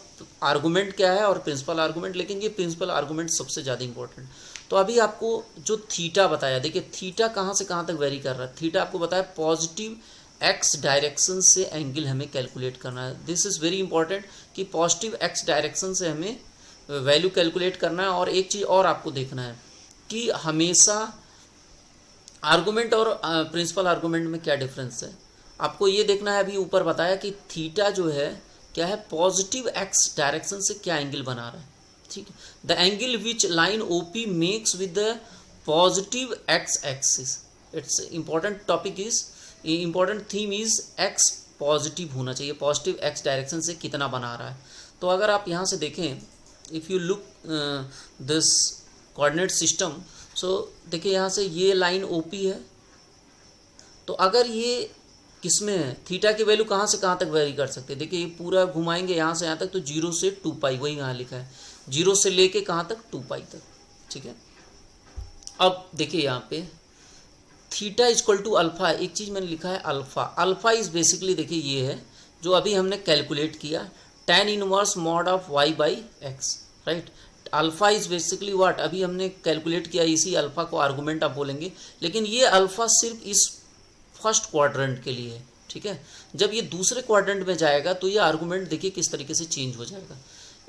आर्गूमेंट क्या है और प्रिंसिपल आर्गूमेंट, लेकिन ये प्रिंसिपल आर्गूमेंट सबसे ज़्यादा इंपॉर्टेंट। तो अभी आपको जो थीटा बताया, देखिए थीटा कहाँ से कहाँ तक वेरी कर रहा है, थीटा आपको बताया पॉजिटिव एक्स डायरेक्शन से एंगल हमें कैलकुलेट करना है। दिस इज़ वेरी इंपॉर्टेंट कि पॉजिटिव एक्स डायरेक्शन से हमें वैल्यू कैलकुलेट करना है। और एक चीज़ और आपको देखना है कि हमेशा आर्गूमेंट और प्रिंसिपल आर्गूमेंट में क्या डिफरेंस है, आपको ये देखना है। अभी ऊपर बताया कि थीटा जो है क्या है, पॉजिटिव एक्स डायरेक्शन से क्या एंगल बना रहा है, ठीक है। The angle which line OP makes with the positive x axis, it's important topic is, important theme is x positive होना चाहिए, पॉजिटिव एक्स डायरेक्शन से कितना बना रहा है। तो अगर आप यहाँ से देखें, if you look this coordinate system, so देखिए यहाँ से ये लाइन ओपी है, तो अगर ये किसमें है, थीटा की वैल्यू कहाँ से कहाँ तक वेरी कर सकते हैं। देखिए ये पूरा घुमाएंगे यहाँ से यहाँ तक, तो 0 से 2 पाई, वही यहाँ लिखा है, 0 से लेके कहाँ तक, 2 पाई तक, ठीक है। अब देखिए यहाँ पे थीटा इक्वल टू अल्फा, एक चीज़ मैंने लिखा है अल्फा, अल्फा इज बेसिकली देखिए ये है जो अभी हमने कैलकुलेट किया, tan inverse mod of y by x, right. Alpha is basically what, अभी हमने कैलकुलेट किया, इसी अल्फा को आर्गूमेंट आप बोलेंगे, लेकिन ये अल्फा सिर्फ इस फर्स्ट क्वाड्रेंट के लिए है, ठीक है। जब ये दूसरे क्वाड्रेंट में जाएगा तो ये आर्गुमेंट देखिए किस तरीके से चेंज हो जाएगा।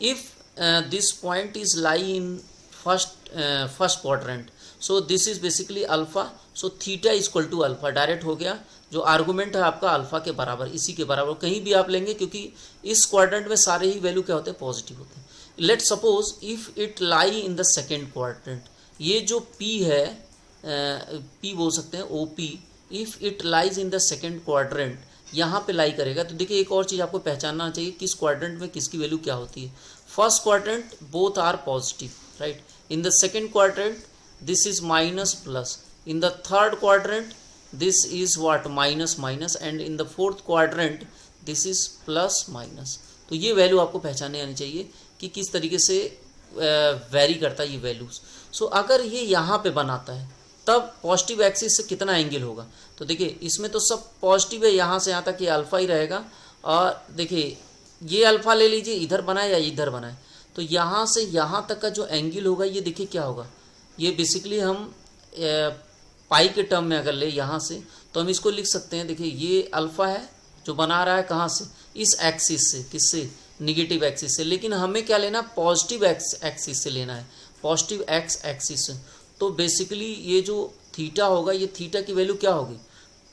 If this point is lie in first quadrant, so this is basically alpha, so theta is equal to alpha, direct हो गया। जो आर्गुमेंट है आपका अल्फा के बराबर, इसी के बराबर कहीं भी आप लेंगे, क्योंकि इस क्वाड्रेंट में सारे ही वैल्यू क्या होते हैं, पॉजिटिव होते हैं। Let suppose if it lie in the second quadrant, ये जो P है, P बोल सकते हैं OP, if it lies in the second quadrant, यहाँ पे लाई करेगा। तो देखिए एक और चीज़ आपको पहचानना चाहिए, किस क्वाड्रेंट में किसकी वैल्यू क्या होती है। First quadrant both are positive, right. In the second quadrant this is minus plus, in the third quadrant this is what, minus minus, and in the fourth quadrant this is plus minus. तो ये value आपको पहचानने आनी चाहिए कि किस तरीके से वेरी करता है ये वैल्यूज। सो अगर ये यहाँ पे बनाता है तब पॉजिटिव एक्सिस से कितना एंगल होगा, तो देखिए इसमें तो सब पॉजिटिव है, यहाँ से यहाँ तक ये अल्फा ही रहेगा। और देखिए ये अल्फा ले लीजिए, इधर बनाए या इधर बनाए, तो यहाँ से यहाँ तक का जो एंगल होगा ये देखिए क्या होगा, ये बेसिकली हम पाई के टर्म में अगर ले यहाँ से, तो हम इसको लिख सकते हैं। देखिए ये अल्फा है जो बना रहा है कहाँ से, इस एक्सिस से, किससे, निगेटिव एक्सिस से। लेकिन हमें क्या लेना, पॉजिटिव एक्सिस से लेना है, पॉजिटिव एक्स एक्सिस से। तो बेसिकली ये जो थीटा होगा, ये थीटा की वैल्यू क्या होगी,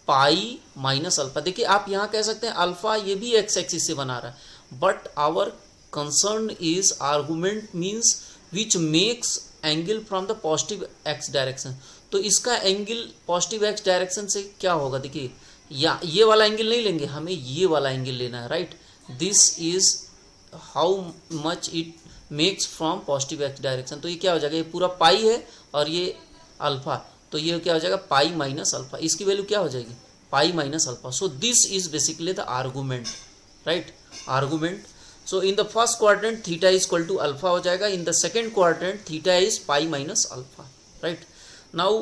पाई माइनस अल्फा। देखिए आप यहाँ कह सकते हैं अल्फा ये भी एक्स एक्सिस से बना रहा है, but our concern is argument means which makes angle from the positive x direction. तो इसका एंगल पॉजिटिव एक्स डायरेक्शन से क्या होगा, देखिए या ये वाला एंगल नहीं लेंगे, हमें ये वाला एंगल लेना है, right. This is how much it makes from positive x direction. तो ये क्या हो जाएगा, ये पूरा पाई है और ये अल्फा, तो ये क्या हो जाएगा, पाई माइनस अल्फा। इसकी वैल्यू क्या हो जाएगी, pi minus alpha. So this is basically the argument, right, argument. So in the first quadrant theta is equal to alpha हो जाएगा, in the second quadrant theta is pi minus alpha, right. Now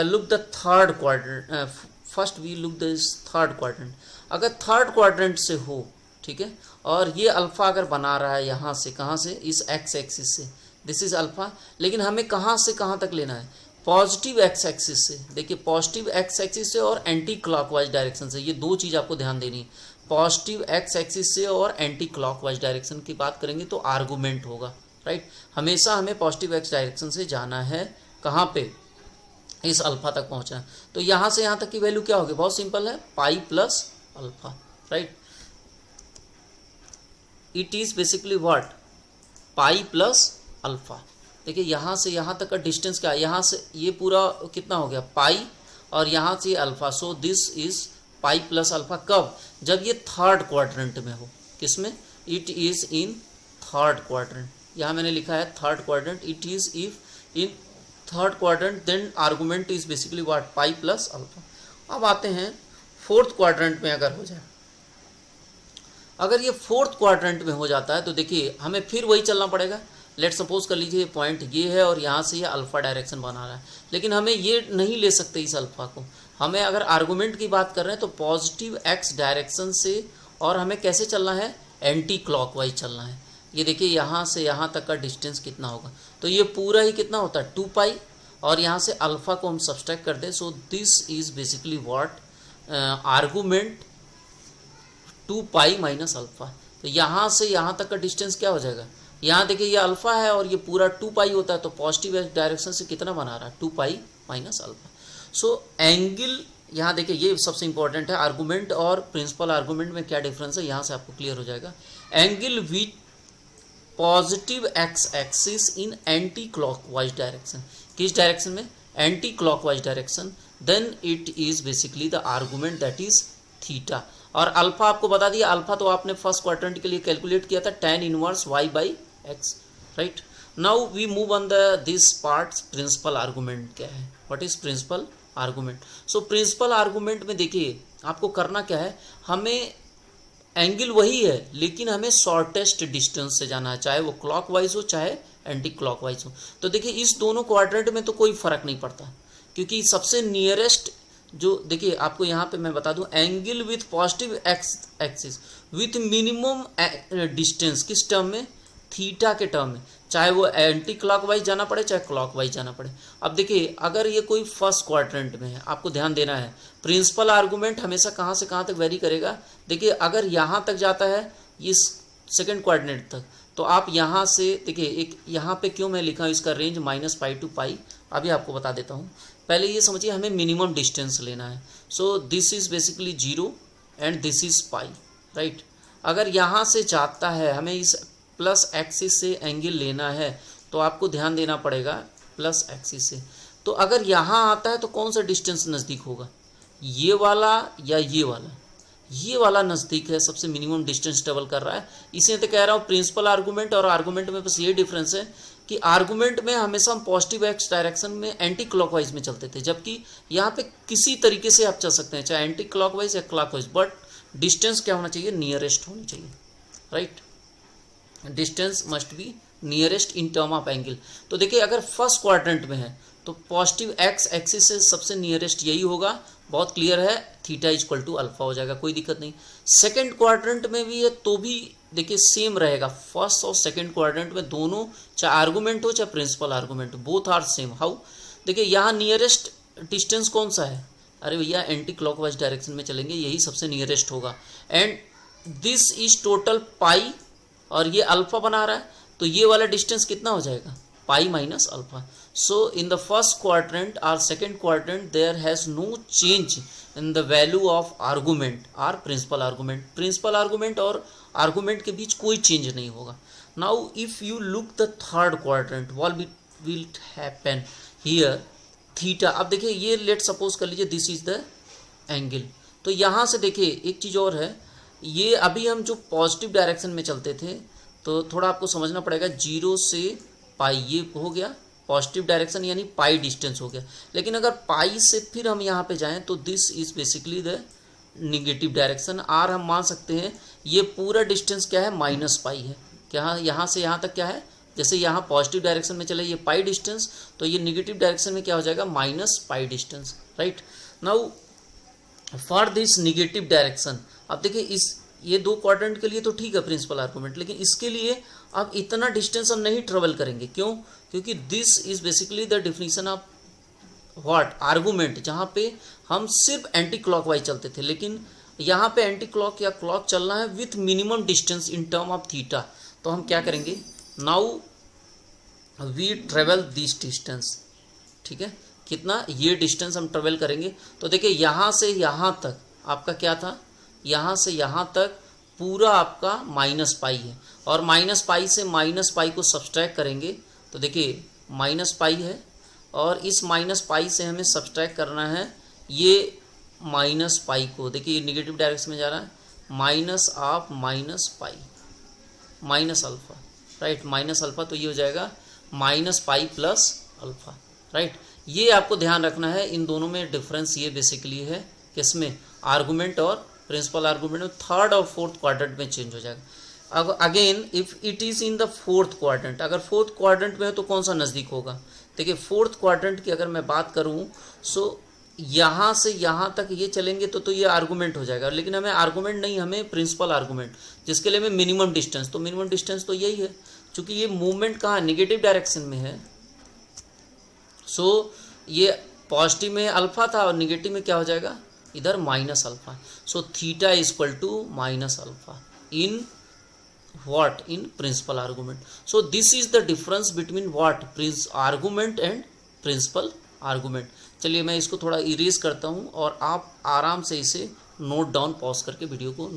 look the third quadrant, first we look this third quadrant. अगर third quadrant से हो, ठीक है, और ये alpha अगर बना रहा है यहाँ से, कहाँ से, इस एक्स एक्सिस से, दिस इज अल्फा। लेकिन हमें कहाँ से कहाँ तक लेना है, पॉजिटिव एक्स एक्सिस से। देखिए पॉजिटिव एक्स एक्सिस से और एंटी क्लॉकवाइज डायरेक्शन से, ये दो चीज़ आपको ध्यान देनी है। पॉजिटिव एक्स एक्सिस से और एंटी क्लॉकवाइज डायरेक्शन की बात करेंगे तो आर्गुमेंट होगा, राइट। हमेशा हमें पॉजिटिव एक्स डायरेक्शन से जाना है, कहाँ पे, इस अल्फा तक पहुँचना। तो यहाँ से यहाँ तक की वैल्यू क्या होगी, बहुत सिंपल है, पाई plus alpha, right. It is basically what, pi plus alpha. देखिए यहाँ से यहाँ तक का डिस्टेंस क्या है, यहाँ से ये पूरा कितना हो गया, पाई, और यहाँ से alpha. So this is pi plus alpha. कब, जब ये थर्ड क्वाड्रेंट में हो, किसमें, it is in third quadrant. यहाँ मैंने लिखा है third quadrant, it is if in third quadrant, then argument is basically what, pi plus alpha. अब आते हैं फोर्थ क्वाड्रेंट में अगर हो जाए, अगर ये फोर्थ क्वाड्रेंट में हो जाता है तो देखिए हमें फिर वही चलना पड़ेगा। लेट सपोज कर लीजिए पॉइंट ये है और यहाँ से ये अल्फा डायरेक्शन बना रहा है, लेकिन हमें ये नहीं ले सकते इस अल्फा को। हमें अगर आर्गुमेंट की बात कर रहे हैं तो पॉजिटिव एक्स डायरेक्शन से, और हमें कैसे चलना है, एंटी क्लॉकवाइज चलना है। ये देखिए यहाँ से यहाँ तक का डिस्टेंस कितना होगा, तो ये पूरा ही कितना होता है, 2 पाई, और यहाँ से अल्फा को हम सब्सट्रैक्ट कर दें। सो this is basically what, argument 2 pi minus alpha. तो यहाँ से यहाँ तक का डिस्टेंस क्या हो जाएगा, यहाँ देखिए ये अल्फा है और ये पूरा 2 पाई होता है, तो पॉजिटिव डायरेक्शन से कितना बना रहा है, 2 पाई माइनस अल्फा। सो एंगल, यहाँ देखिए ये सबसे इंपॉर्टेंट है, आर्गुमेंट और प्रिंसिपल आर्गुमेंट में क्या डिफरेंस है, यहाँ से आपको क्लियर हो जाएगा। Angle with positive x axis in anti clockwise direction, किस डायरेक्शन में, anti clockwise direction, then it is basically the argument that is theta. और अल्फा आपको बता दिया, अल्फा तो आपने फर्स्ट क्वाड्रेंट के लिए कैलकुलेट किया था, tan inverse y by x, right. Now we move on the this part, principal argument क्या है, what is principal argument. So principal argument में देखिए आपको करना क्या है, हमें एंगल वही है लेकिन हमें शॉर्टेस्ट डिस्टेंस से जाना है, चाहे वो क्लॉकवाइज हो चाहे एंटी क्लॉकवाइज हो। तो देखिए इस दोनों क्वाड्रेंट में तो कोई फर्क नहीं पड़ता, क्योंकि सबसे नियरेस्ट जो, देखिए आपको यहाँ पे मैं बता दूं, angle with positive x axis with minimum distance, किस टर्म में, थीटा के टर्म में, चाहे वो एंटी क्लॉकवाइज जाना पड़े चाहे क्लॉकवाइज जाना पड़े। अब देखिए अगर ये कोई फर्स्ट क्वाड्रेंट में है, आपको ध्यान देना है प्रिंसिपल आर्गूमेंट हमेशा कहाँ से कहाँ तक वेरी करेगा। देखिए अगर यहाँ तक जाता है ये सेकेंड क्वाड्रेंट तक, तो आप यहाँ से देखिए एक यहाँ पे क्यों मैं लिखा हूँ इसका रेंज -π to π, अभी आपको बता देता हूँ। पहले ये समझिए हमें मिनिमम डिस्टेंस लेना है। So this is basically 0 and this is π, right. अगर यहाँ से जाता है हमें इस प्लस एक्सिस से एंगल लेना है तो आपको ध्यान देना पड़ेगा प्लस एक्सिस से। तो अगर यहाँ आता है तो कौन सा डिस्टेंस नज़दीक होगा, ये वाला या ये वाला? ये वाला नज़दीक है, सबसे मिनिमम डिस्टेंस ट्रेवल कर रहा है। इसीलिए तो कह रहा हूँ प्रिंसिपल आर्गूमेंट और आर्गूमेंट में बस ये डिफरेंस है कि आर्गूमेंट में हमेशा हम पॉजिटिव एक्स डायरेक्शन में एंटी क्लॉकवाइज में चलते थे, जबकि यहाँ पे किसी तरीके से आप चल सकते हैं, चाहे एंटी क्लॉकवाइज या क्लॉकवाइज, बट डिस्टेंस क्या होना चाहिए, नियरेस्ट होनी चाहिए, right. Distance must be nearest in term of angle. तो देखिए अगर फर्स्ट क्वाड्रेंट में है तो पॉजिटिव एक्स एक्सिस से सबसे नियरेस्ट यही होगा, बहुत क्लियर है, थीटा इक्वल टू अल्फा हो जाएगा, कोई दिक्कत नहीं। सेकंड क्वाड्रेंट में भी है तो भी देखिए सेम रहेगा, फर्स्ट और सेकंड क्वाड्रेंट में दोनों, चाहे आर्गूमेंट हो चाहे प्रिंसिपल आर्गूमेंट हो, बोथ आर सेम। हाउ, देखिए यहाँ नियरेस्ट डिस्टेंस कौन सा है, अरे भैया एंटी क्लॉकवाइज डायरेक्शन में चलेंगे, यही सबसे नियरेस्ट होगा। And this is total pi और ये अल्फा बना रहा है, तो ये वाला डिस्टेंस कितना हो जाएगा, pi minus alpha. So in the first quadrant और second quadrant there has no change in the value of argument और प्रिंसिपल आर्गूमेंट। प्रिंसिपल आर्गूमेंट और आर्गूमेंट के बीच कोई चेंज नहीं होगा। Now if you look the third quadrant, what will happen here, theta. अब देखिए ये लेट सपोज कर लीजिए दिस इज द एंगल, तो यहाँ से देखिए एक चीज़ और है, ये अभी हम जो पॉजिटिव डायरेक्शन में चलते थे तो थोड़ा आपको समझना पड़ेगा, 0 से पाई ये हो गया पॉजिटिव डायरेक्शन, यानी पाई डिस्टेंस हो गया। लेकिन अगर पाई से फिर हम यहाँ पे जाएं तो this is basically the negative direction, और हम मान सकते हैं ये पूरा डिस्टेंस क्या है, -π है। क्या यहाँ से यहाँ तक क्या है, जैसे यहाँ पॉजिटिव डायरेक्शन में चले ये पाई डिस्टेंस, तो ये निगेटिव डायरेक्शन में क्या हो जाएगा, -π distance, right. Now for this negative direction, अब देखिए इस ये दो क्वाड्रेंट के लिए तो ठीक है प्रिंसिपल आर्गूमेंट, लेकिन इसके लिए अब इतना डिस्टेंस हम नहीं ट्रेवल करेंगे, क्यों, क्योंकि this is basically the definition of what, argument, जहाँ पे हम सिर्फ एंटी क्लॉकवाइज चलते थे, लेकिन यहाँ पे एंटी क्लॉक या क्लॉक चलना है with minimum distance in term of theta. तो हम क्या करेंगे, now we travel this distance, ठीक है, कितना, ये डिस्टेंस हम ट्रेवल करेंगे। तो देखिए यहाँ से यहाँ तक आपका क्या था, यहाँ से यहाँ तक पूरा आपका -π है, और -π से -π को सब्सट्रैक्ट करेंगे तो देखिए -π है, और इस -π से हमें सब्सट्रैक्ट करना है ये -π को, देखिए ये निगेटिव डायरेक्शन में जा रहा है, minus of -π minus alpha, right, minus alpha, तो ये हो जाएगा -π प्लस अल्फा, राइट। ये आपको ध्यान रखना है, इन दोनों में डिफरेंस ये बेसिकली है, किसमें, आर्गूमेंट और प्रिंसिपल आर्गूमेंट में थर्ड और फोर्थ क्वाड्रेंट में चेंज हो जाएगा। अब again if it is in the fourth quadrant, अगर फोर्थ क्वाड्रेंट में है तो कौन सा नज़दीक होगा, देखिए फोर्थ क्वाड्रेंट की अगर मैं बात करूं सो यहाँ से यहाँ तक ये चलेंगे तो ये आर्गूमेंट हो जाएगा, लेकिन हमें आर्गूमेंट नहीं, हमें प्रिंसिपल आर्गूमेंट, जिसके लिए हमें मिनिमम डिस्टेंस, तो मिनिमम डिस्टेंस तो यही है, क्योंकि ये मूवमेंट कहाँ, निगेटिव डायरेक्शन में है। सो ये पॉजिटिव में अल्फा था और निगेटिव में क्या हो जाएगा, इधर minus alpha. So theta is equal to minus alpha in what, in principal argument. So this is the difference between what, argument and principal argument. चलिए मैं इसको थोड़ा इरेज करता हूँ और आप आराम से इसे नोट डाउन पॉज करके वीडियो को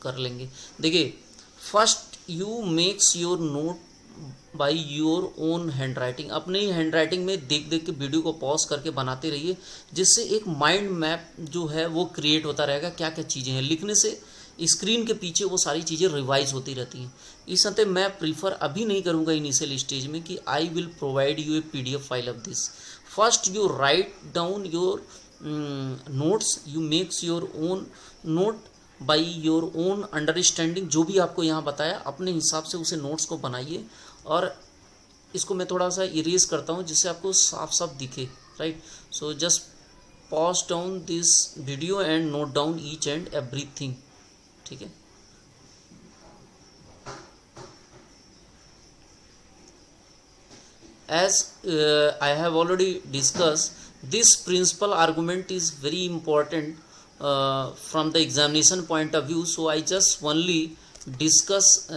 कर लेंगे। देखिए first you makes your note by your own hand writing, अपने ही हैंड राइटिंग में देख देख के वीडियो को पॉज करके बनाते रहिए, जिससे एक माइंड मैप जो है वो क्रिएट होता रहेगा, क्या क्या चीज़ें हैं, लिखने से स्क्रीन के पीछे वो सारी चीज़ें रिवाइज होती रहती हैं। इस नाते मैं प्रीफर अभी नहीं करूँगा इनिशियल स्टेज में कि I will provide U A PDF file of this. First you write down your notes, you makes your own note by your own understanding, जो भी आपको यहाँ बताया अपने हिसाब से उसे नोट्स को बनाइए, और इसको मैं थोड़ा सा इरेज करता हूँ जिससे आपको साफ साफ दिखे, right. So just pause down this video and note down each and everything, ठीक है। as I have already discussed, this principal argument is very important from the examination point of view. So I just only discuss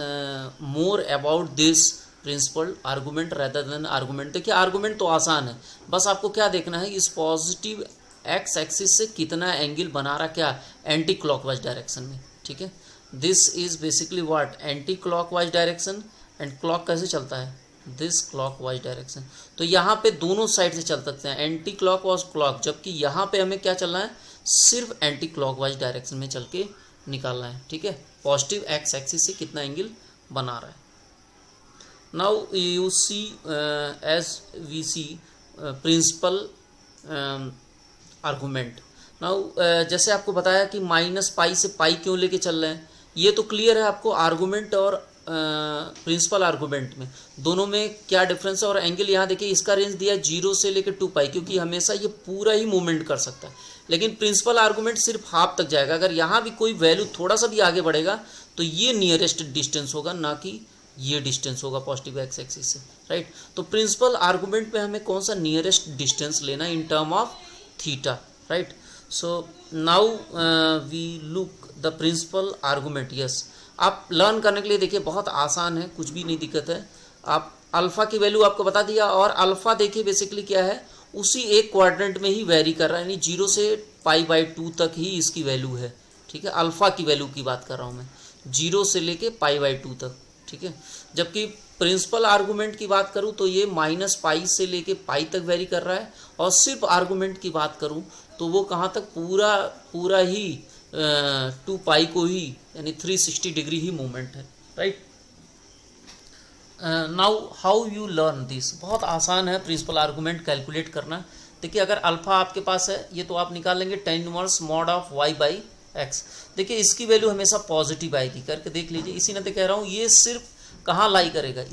more about this principal argument rather than argument. देखिए argument तो आसान है, बस आपको क्या देखना है, इस पॉजिटिव एक्स एक्सिस से कितना एंगल बना रहा, क्या एंटी क्लॉकवाइज डायरेक्शन में. ठीक है, this is basically what anti clockwise direction. And clock कैसे चलता है, दिस क्लॉकवाइज डायरेक्शन. तो यहाँ पे दोनों साइड से चल सकते हैं, एंटी क्लॉक और क्लॉक, जबकि यहाँ पे हमें क्या चलना है, सिर्फ एंटी क्लॉकवाइज डायरेक्शन में चल के निकालना है. ठीक है, पॉजिटिव एक्स एक्सिस से कितना एंगल बना रहा है. Now you see as we see principal argument. Now जैसे आपको बताया कि माइनस पाई से पाई क्यों लेके चल रहे हैं, ये तो क्लियर है आपको. आर्गूमेंट और प्रिंसिपल आर्गूमेंट में दोनों में क्या डिफरेंस है. और एंगल यहाँ देखिए, इसका रेंज दिया है 0 से लेकर 2 पाई, क्योंकि हमेशा ये पूरा ही मूवमेंट कर सकता है. लेकिन प्रिंसिपल आर्गूमेंट सिर्फ हाफ तक जाएगा. अगर यहाँ भी कोई वैल्यू थोड़ा सा भी आगे बढ़ेगा तो ये नियरेस्ट डिस्टेंस होगा, ना कि ये डिस्टेंस होगा पॉजिटिव एक्स एक्सिस से. राइट, तो प्रिंसिपल आर्गूमेंट में हमें कौन सा नियरेस्ट डिस्टेंस लेना in term of theta. Right, so now we look the principal argument. Yes, आप लर्न करने के लिए देखिए बहुत आसान है, कुछ भी नहीं दिक्कत है. आप अल्फ़ा की वैल्यू आपको बता दिया, और अल्फ़ा देखिए बेसिकली क्या है, उसी एक क्वाड्रेंट में ही वेरी कर रहा है, यानी 0 से π/2 तक ही इसकी वैल्यू है. ठीक है, अल्फ़ा की वैल्यू की बात कर रहा हूँ मैं, 0 से लेके π/2 तक. ठीक है, जबकि प्रिंसिपल आर्गूमेंट की बात करूँ तो ये -π से लेके पाई तक वेरी कर रहा है. और सिर्फ आर्गूमेंट की बात करूँ तो वो कहाँ तक, पूरा ही 2 पाई को ही, यानी 360 डिग्री ही मूवमेंट है. Right, now how you learn this. बहुत आसान है प्रिंसिपल आर्गूमेंट कैलकुलेट करना. देखिए अगर अल्फा आपके पास है, ये तो आप निकाल लेंगे tan inverse mod of y/x. देखिए इसकी वैल्यू हमेशा पॉजिटिव आएगी, करके देख लीजिए. इसी ने तो कह रहा हूँ, ये सिर्फ कहाँ लाई करेगा,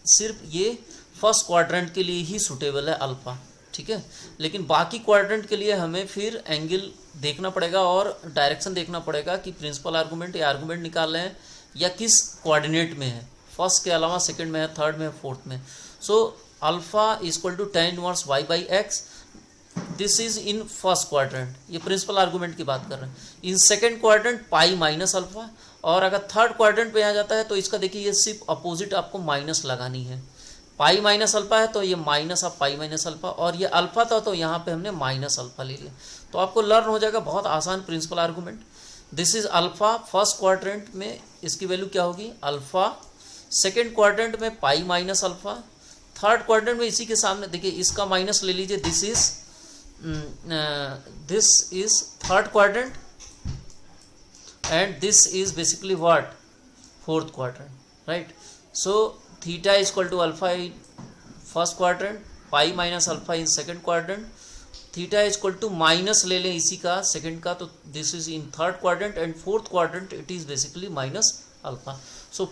सिर्फ ये फर्स्ट क्वाड्रेंट के लिए ही सुटेबल है अल्फा. ठीक है, लेकिन बाकी क्वाड्रेंट के लिए हमें फिर एंगल देखना पड़ेगा और डायरेक्शन देखना पड़ेगा कि प्रिंसिपल आर्गूमेंट या आर्गूमेंट निकाल रहे हैं या किस कोऑर्डिनेट में है, फर्स्ट के अलावा सेकंड में है, थर्ड में है, फोर्थ में. सो alpha equal to tan inverse y/x. This is in first quadrant, ये प्रिंसिपल आर्गूमेंट की बात कर रहे हैं. In second quadrant pi minus alpha. और अगर थर्ड क्वाड्रेंट पे आ जाता है तो इसका देखिए ये सिर्फ अपोजिट आपको माइनस लगानी है. पाई माइनस अल्फा है तो ये minus of pi minus alpha, और ये अल्फा था तो यहाँ पे हमने माइनस अल्फा ले लिया. तो आपको लर्न हो जाएगा, बहुत आसान principal argument. This is alpha, first quadrant में इसकी वैल्यू क्या होगी, अल्फा. सेकेंड क्वाड्रेंट में pi minus alpha. Third quadrant में इसी के सामने देखिए इसका माइनस ले लीजिए. This is third quadrant and this is basically what, fourth quadrant. Right, so theta is equal to alpha in first quadrant, pi minus alpha in second quadrant. Theta is equal to minus ले लें इसी का second का, तो this is in third quadrant and fourth quadrant it is basically minus alpha. So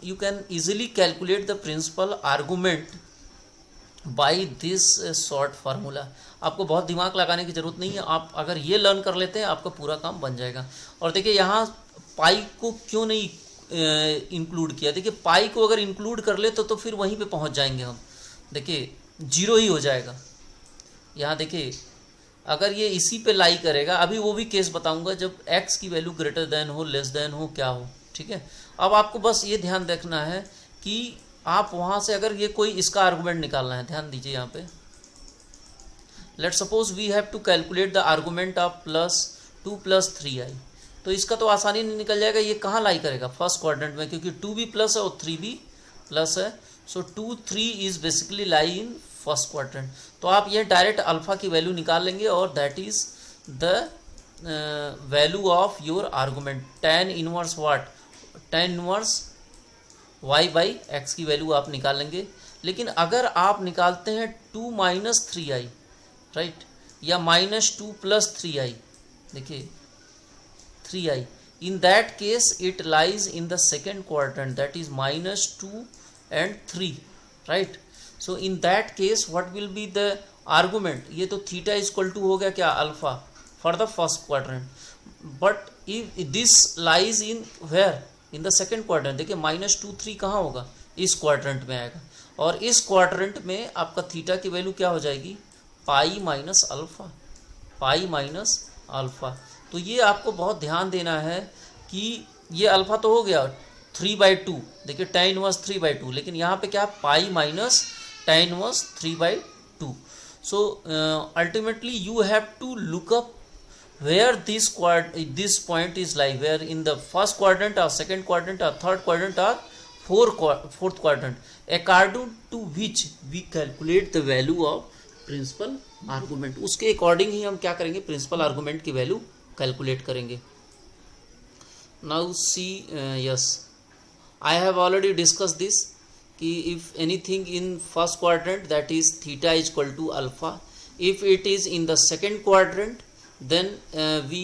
you can easily calculate the principal argument by this short formula. आपको बहुत दिमाग लगाने की जरूरत नहीं है, आप अगर ये लर्न कर लेते हैं आपका पूरा काम बन जाएगा. और देखिए यहाँ पाई को क्यों नहीं इंक्लूड किया, देखिए पाई को अगर इंक्लूड कर ले तो फिर वहीं पे पहुँच जाएंगे हम. देखिए 0 ही हो जाएगा. यहाँ देखिए अगर ये इसी पे लाई करेगा, अभी वो भी केस बताऊंगा जब x की वैल्यू ग्रेटर देन हो, लेस देन हो, क्या हो. ठीक है, अब आपको बस ये ध्यान रखना है कि आप वहाँ से अगर ये कोई इसका आर्गूमेंट निकालना है, ध्यान दीजिए यहाँ पे. Let suppose we have to calculate the argument of +2 + 3i. तो इसका तो आसानी नहीं निकल जाएगा. ये कहाँ लाई करेगा, फर्स्ट क्वाड्रेंट में, क्योंकि 2 भी प्लस है और 3 भी प्लस है. सो 2, 3 is basically lie in first quadrant. तो आप ये डायरेक्ट अल्फा की वैल्यू निकाल लेंगे और that is the value of your argument. tan inverse what, tan inverse y/x की वैल्यू आप निकाल लेंगे. लेकिन अगर आप निकालते हैं 2 - 3i, राइट, या -2 + 3i, देखिए 3i, in that case it lies in the second quadrant, that is -2 and 3, right. So in that case what will be the argument, ये तो थीटा इज इक्वल टू हो गया क्या, alpha for the first quadrant. But if this lies in where, in the second quadrant. देखिए -2, 3 कहाँ होगा, इस quadrant में आएगा. और इस क्वाड्रेंट में आपका थीटा की वैल्यू क्या हो जाएगी, पाई माइनस अल्फ़ा, पाई माइनस अल्फ़ा। तो ये आपको बहुत ध्यान देना है कि ये अल्फ़ा तो हो गया 3/2, देखिए tan इनवर्स 3/2, लेकिन यहाँ पे क्या, pi minus tan inverse 3/2। So ultimately you have to look up where this point is lie, where in the first quadrant or second quadrant or third quadrant or fourth quadrant, according to which we calculate the value of principal argument। उसके according ही हम क्या करेंगे, principal argument की value calculate करेंगे। Now see, yes I have already discuss this कि if anything in first quadrant that is theta is equal to alpha, if it is in the second quadrant then we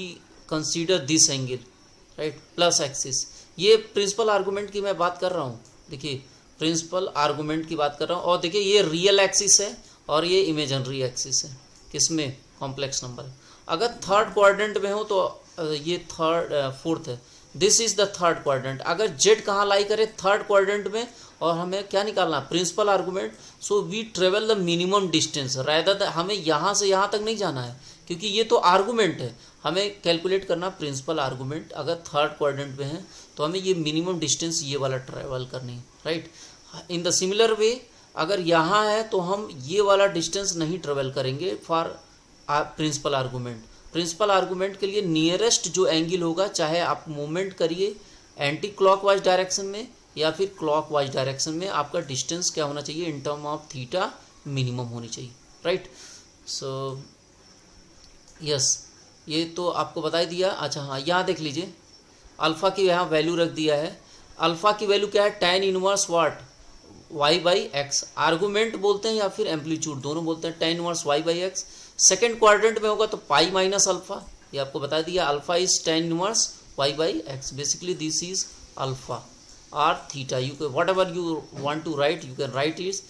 consider this angle, right, plus axis। ये principal argument की मैं बात कर रहा हूँ, देखिए principal argument की बात कर रहा हूँ। और देखिए ये रियल एक्सिस है और ये इमेजिनरी एक्सिस है, किसमें, कॉम्प्लेक्स नंबर है। अगर थर्ड क्वाड्रेंट में हो तो ये फोर्थ है, this is the third quadrant. अगर जेड कहाँ लाई करे, थर्ड क्वाड्रेंट में, और हमें क्या निकालना, principal argument. So we travel the minimum distance rather than, हमें यहाँ से यहाँ तक नहीं जाना है क्योंकि ये तो आर्गूमेंट है, हमें कैलकुलेट करना प्रिंसिपल आर्गूमेंट। अगर थर्ड क्वाड्रेंट में है तो हमें ये मिनिमम डिस्टेंस ये वाला ट्रेवल करनी है, राइट। इन द सिमिलर वे अगर यहाँ है तो हम ये वाला डिस्टेंस नहीं ट्रेवल करेंगे for principal argument. Principal argument के लिए नियरेस्ट जो एंगल होगा, चाहे आप मूवमेंट करिए एंटी क्लॉकवाइज डायरेक्शन में या फिर क्लॉकवाइज डायरेक्शन में, आपका डिस्टेंस क्या होना चाहिए, इन टर्म ऑफ थीटा मिनिमम होनी चाहिए, राइट। सो यस ये तो आपको बता दिया। अच्छा हाँ, यहाँ देख लीजिए अल्फ़ा की यहाँ वैल्यू रख दिया है। अल्फ़ा की वैल्यू क्या है, tan इनवर्स वाट, y/x। आर्गूमेंट बोलते हैं या फिर एम्पलीट्यूड, दोनों बोलते हैं, tan inverse y/x। Second quadrant में होगा तो पाई माइनस अल्फ़ा, ये आपको बता दिया। Alpha is tan inverse y/x, basically this is alpha और theta. You whatever you want to write you can write is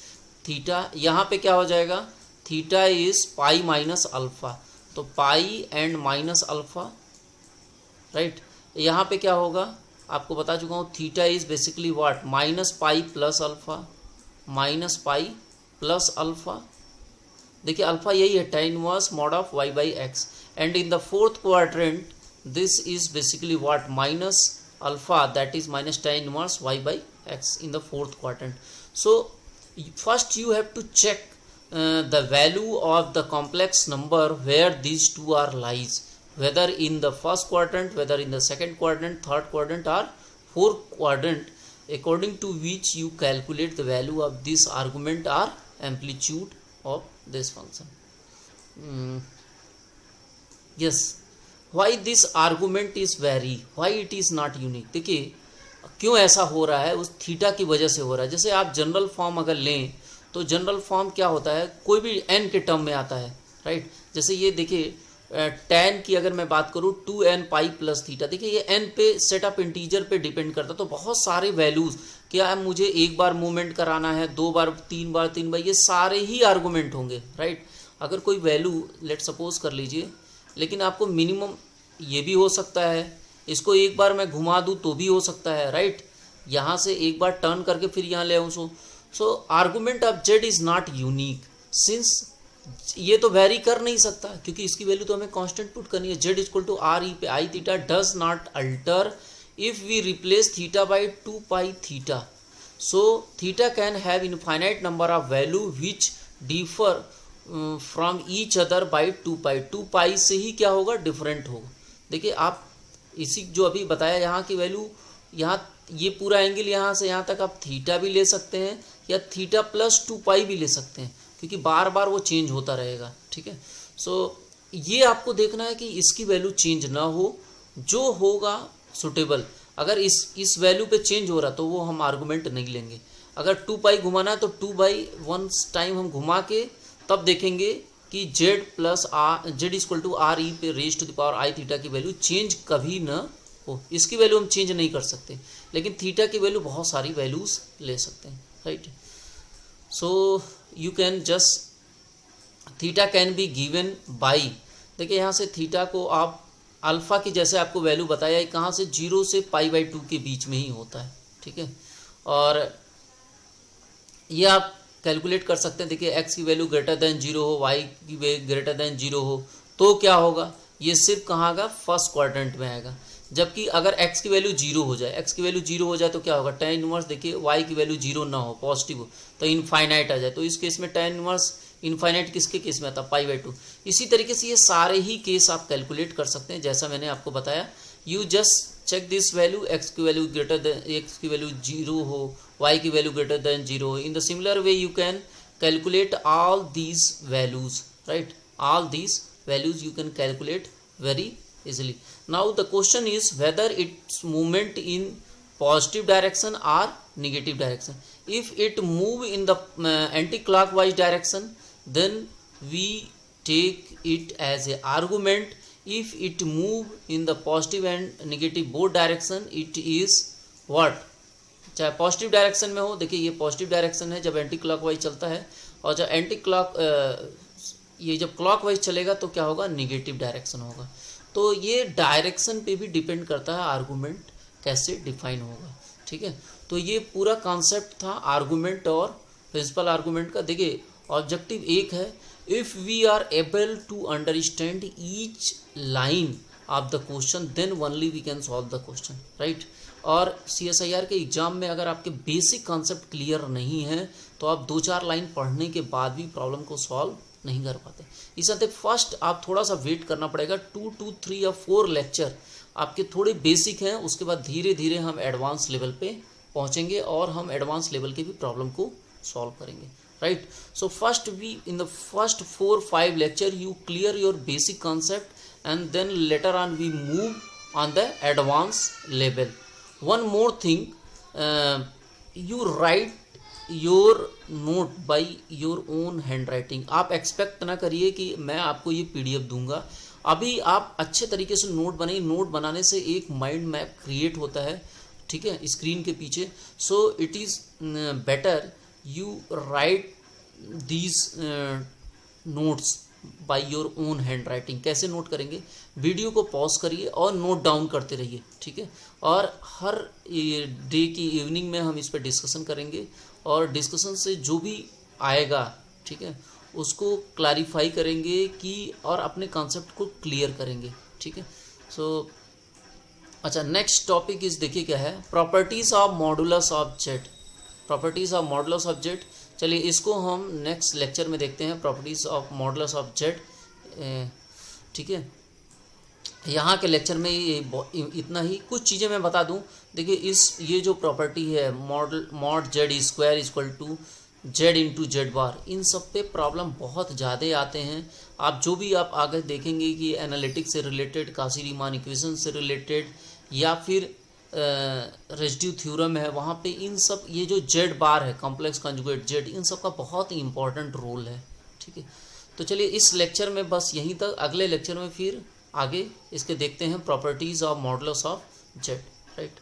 theta. यहाँ पे क्या हो जाएगा, theta is pi minus alpha, तो pi and minus alpha, right. यहाँ पे क्या होगा, आपको बता चुका हूँ, theta is basically what, minus pi plus alpha, minus pi plus alpha. देखिए अल्फ़ा यही है, tan inverse mod of y/x। And in the fourth quadrant this is basically what, minus alpha, that is minus tan inverse y/x in the fourth quadrant. So first you have to check the value of the complex number where these two are lies, whether in the first quadrant, whether in the second quadrant, third quadrant or fourth quadrant, according to which you calculate the value of this argument or amplitude of this function. Yes, why this argument is vary, why it is not unique? देखिए क्यों ऐसा हो रहा है, उस theta की वजह से हो रहा है। जैसे आप जनरल फॉर्म अगर लें तो जनरल फॉर्म क्या होता है, कोई भी n के टर्म में आता है, राइट। जैसे ये देखिए tan की अगर मैं बात करूँ 2n पाई प्लस थीटा, देखिए ये n पे सेट ऑफ इंटीजर पे डिपेंड करता है। तो बहुत सारे वैल्यूज़, क्या मुझे एक बार मूवमेंट कराना है, दो बार, तीन बार, ये सारे ही आर्गूमेंट होंगे, राइट। अगर कोई वैल्यू लेट सपोज कर लीजिए, लेकिन आपको मिनिमम ये भी हो सकता है, इसको एक बार मैं घुमा दूँ तो भी हो सकता है, राइट। यहाँ से एक बार टर्न करके फिर यहाँ ले आऊँ। So argument of z is not unique, since ये तो वेरी कर नहीं सकता क्योंकि इसकी वैल्यू तो हमें कांस्टेंट पुट करनी है। Z equal to r e पे i theta does not alter if we replace theta by 2 pi theta. So theta can have infinite number of value which differ from each other by 2 pi. 2 pi से ही क्या होगा, different होगा। देखिए आप इसी जो अभी बताया यहाँ की वैल्यू, यहाँ ये पूरा एंगल यहाँ से यहाँ तक आप थीटा भी ले सकते हैं या थीटा प्लस 2 पाई भी ले सकते हैं, क्योंकि बार बार वो चेंज होता रहेगा, ठीक है। सो ये आपको देखना है कि इसकी वैल्यू चेंज ना हो, जो होगा सुटेबल। अगर इस वैल्यू पे चेंज हो रहा तो वो हम आर्गूमेंट नहीं लेंगे। अगर 2 पाई घुमाना है तो 2/1 टाइम हम घुमा के तब देखेंगे कि z plus r, z equal to r e पे raise to the power i theta की वैल्यू चेंज कभी न हो। इसकी वैल्यू हम चेंज नहीं कर सकते, लेकिन थीटा की वैल्यू बहुत सारी वैल्यूज ले सकते हैं, right. So you can just theta can be given by, देखिए यहाँ से थीटा को आप अल्फ़ा की जैसे आपको वैल्यू बताया, कहाँ से 0 से पाई/2 के बीच में ही होता है, ठीक है। और ये आप कैलकुलेट कर सकते हैं। देखिए x की वैल्यू ग्रेटर देन 0 हो, y की वैल्यू ग्रेटर देन 0 हो तो क्या होगा, ये सिर्फ कहाँ आएगा, फर्स्ट क्वाड्रेंट में आएगा। जबकि अगर x की वैल्यू 0 हो जाए, x की वैल्यू 0 हो जाए तो क्या होगा, tan इनवर्स देखिए y की वैल्यू 0 ना हो, पॉजिटिव हो तो इनफाइनाइट आ जाए। तो इस केस में tan इनवर्स इनफाइनाइट किसके केस में आता है, π/2। इसी तरीके से ये सारे ही केस आप कैलकुलेट कर सकते हैं जैसा मैंने आपको बताया। You just check this value, x की वैल्यू ग्रेटर देन, x की वैल्यू 0 हो, y की वैल्यू ग्रेटर देन 0 हो। In the similar way you can calculate all these values, right? All these values you can calculate very easily. Now the question is whether its movement in positive direction or negative direction. If it move in the anti-clockwise direction, then we take it as a argument. If it move in the positive and negative both direction, it is what, चाहे positive direction में हो। देखिए ये positive direction है जब anti clockwise चलता है, और जब ये जब क्लॉकवाइज चलेगा तो क्या होगा, निगेटिव डायरेक्शन होगा। तो ये डायरेक्शन पे भी डिपेंड करता है आर्गूमेंट कैसे डिफाइन होगा, ठीक है। तो ये पूरा कॉन्सेप्ट था आर्गूमेंट और प्रिंसिपल आर्गूमेंट का। देखिए ऑब्जेक्टिव एक है, if we are able to understand each line of the question then only we can solve the question, right. और CSIR के एग्ज़ाम में अगर आपके बेसिक कॉन्सेप्ट क्लियर नहीं है तो आप 2-4 लाइन पढ़ने के बाद भी प्रॉब्लम को सॉल्व नहीं कर पाते। इस तरह फर्स्ट आप थोड़ा सा वेट करना पड़ेगा, 2 to 3 या 4 लेक्चर आपके थोड़े बेसिक हैं, उसके बाद धीरे धीरे हम एडवांस लेवल पे पहुंचेंगे और हम एडवांस लेवल के भी प्रॉब्लम को सॉल्व करेंगे, right. So first we in the first 4-5 lecture you clear your basic concept and then later on we move on the advance level. One more thing, you write your note by your own handwriting. आप expect ना करिए कि मैं आपको ये PDF दूंगा, अभी आप अच्छे तरीके से नोट बनाइए। नोट बनाने से एक माइंड मैप क्रिएट होता है, ठीक है, स्क्रीन के पीछे। सो it is better you right these notes by your own hand writing. कैसे नोट करेंगे, वीडियो को पॉज करिए और नोट डाउन करते रहिए, ठीक है। और हर डे की इवनिंग में हम इस पर डिस्कशन करेंगे और डिस्कशन से जो भी आएगा, ठीक है, उसको क्लैरिफाई करेंगे कि और अपने कॉन्सेप्ट को क्लियर करेंगे, ठीक है। सो अच्छा, नेक्स्ट टॉपिक इस देखिए क्या है, properties of modulus of Z. Properties of modulus of Z, चलिए इसको हम नेक्स्ट लेक्चर में देखते हैं, properties of modulus of Z, ठीक है। यहाँ के लेक्चर में ये इतना ही। कुछ चीज़ें मैं बता दूँ, देखिए ये जो प्रॉपर्टी है mod z square equal to z into z bar, इन सब पे प्रॉब्लम बहुत ज़्यादा आते हैं। आप जो भी आप आगे देखेंगे कि एनालिटिक्स से रिलेटेड, काशी-रीमान इक्वेशन से रिलेटेड, या फिर रेसिड्यू थ्योरम है, वहाँ पे इन सब ये जो जेड बार है, कॉम्प्लेक्स कॉन्जुगेट जेड, इन सब का बहुत ही इंपॉर्टेंट रोल है, ठीक है। तो चलिए इस लेक्चर में बस यहीं तक, अगले लेक्चर में फिर आगे इसके देखते हैं properties of modulus of z, right.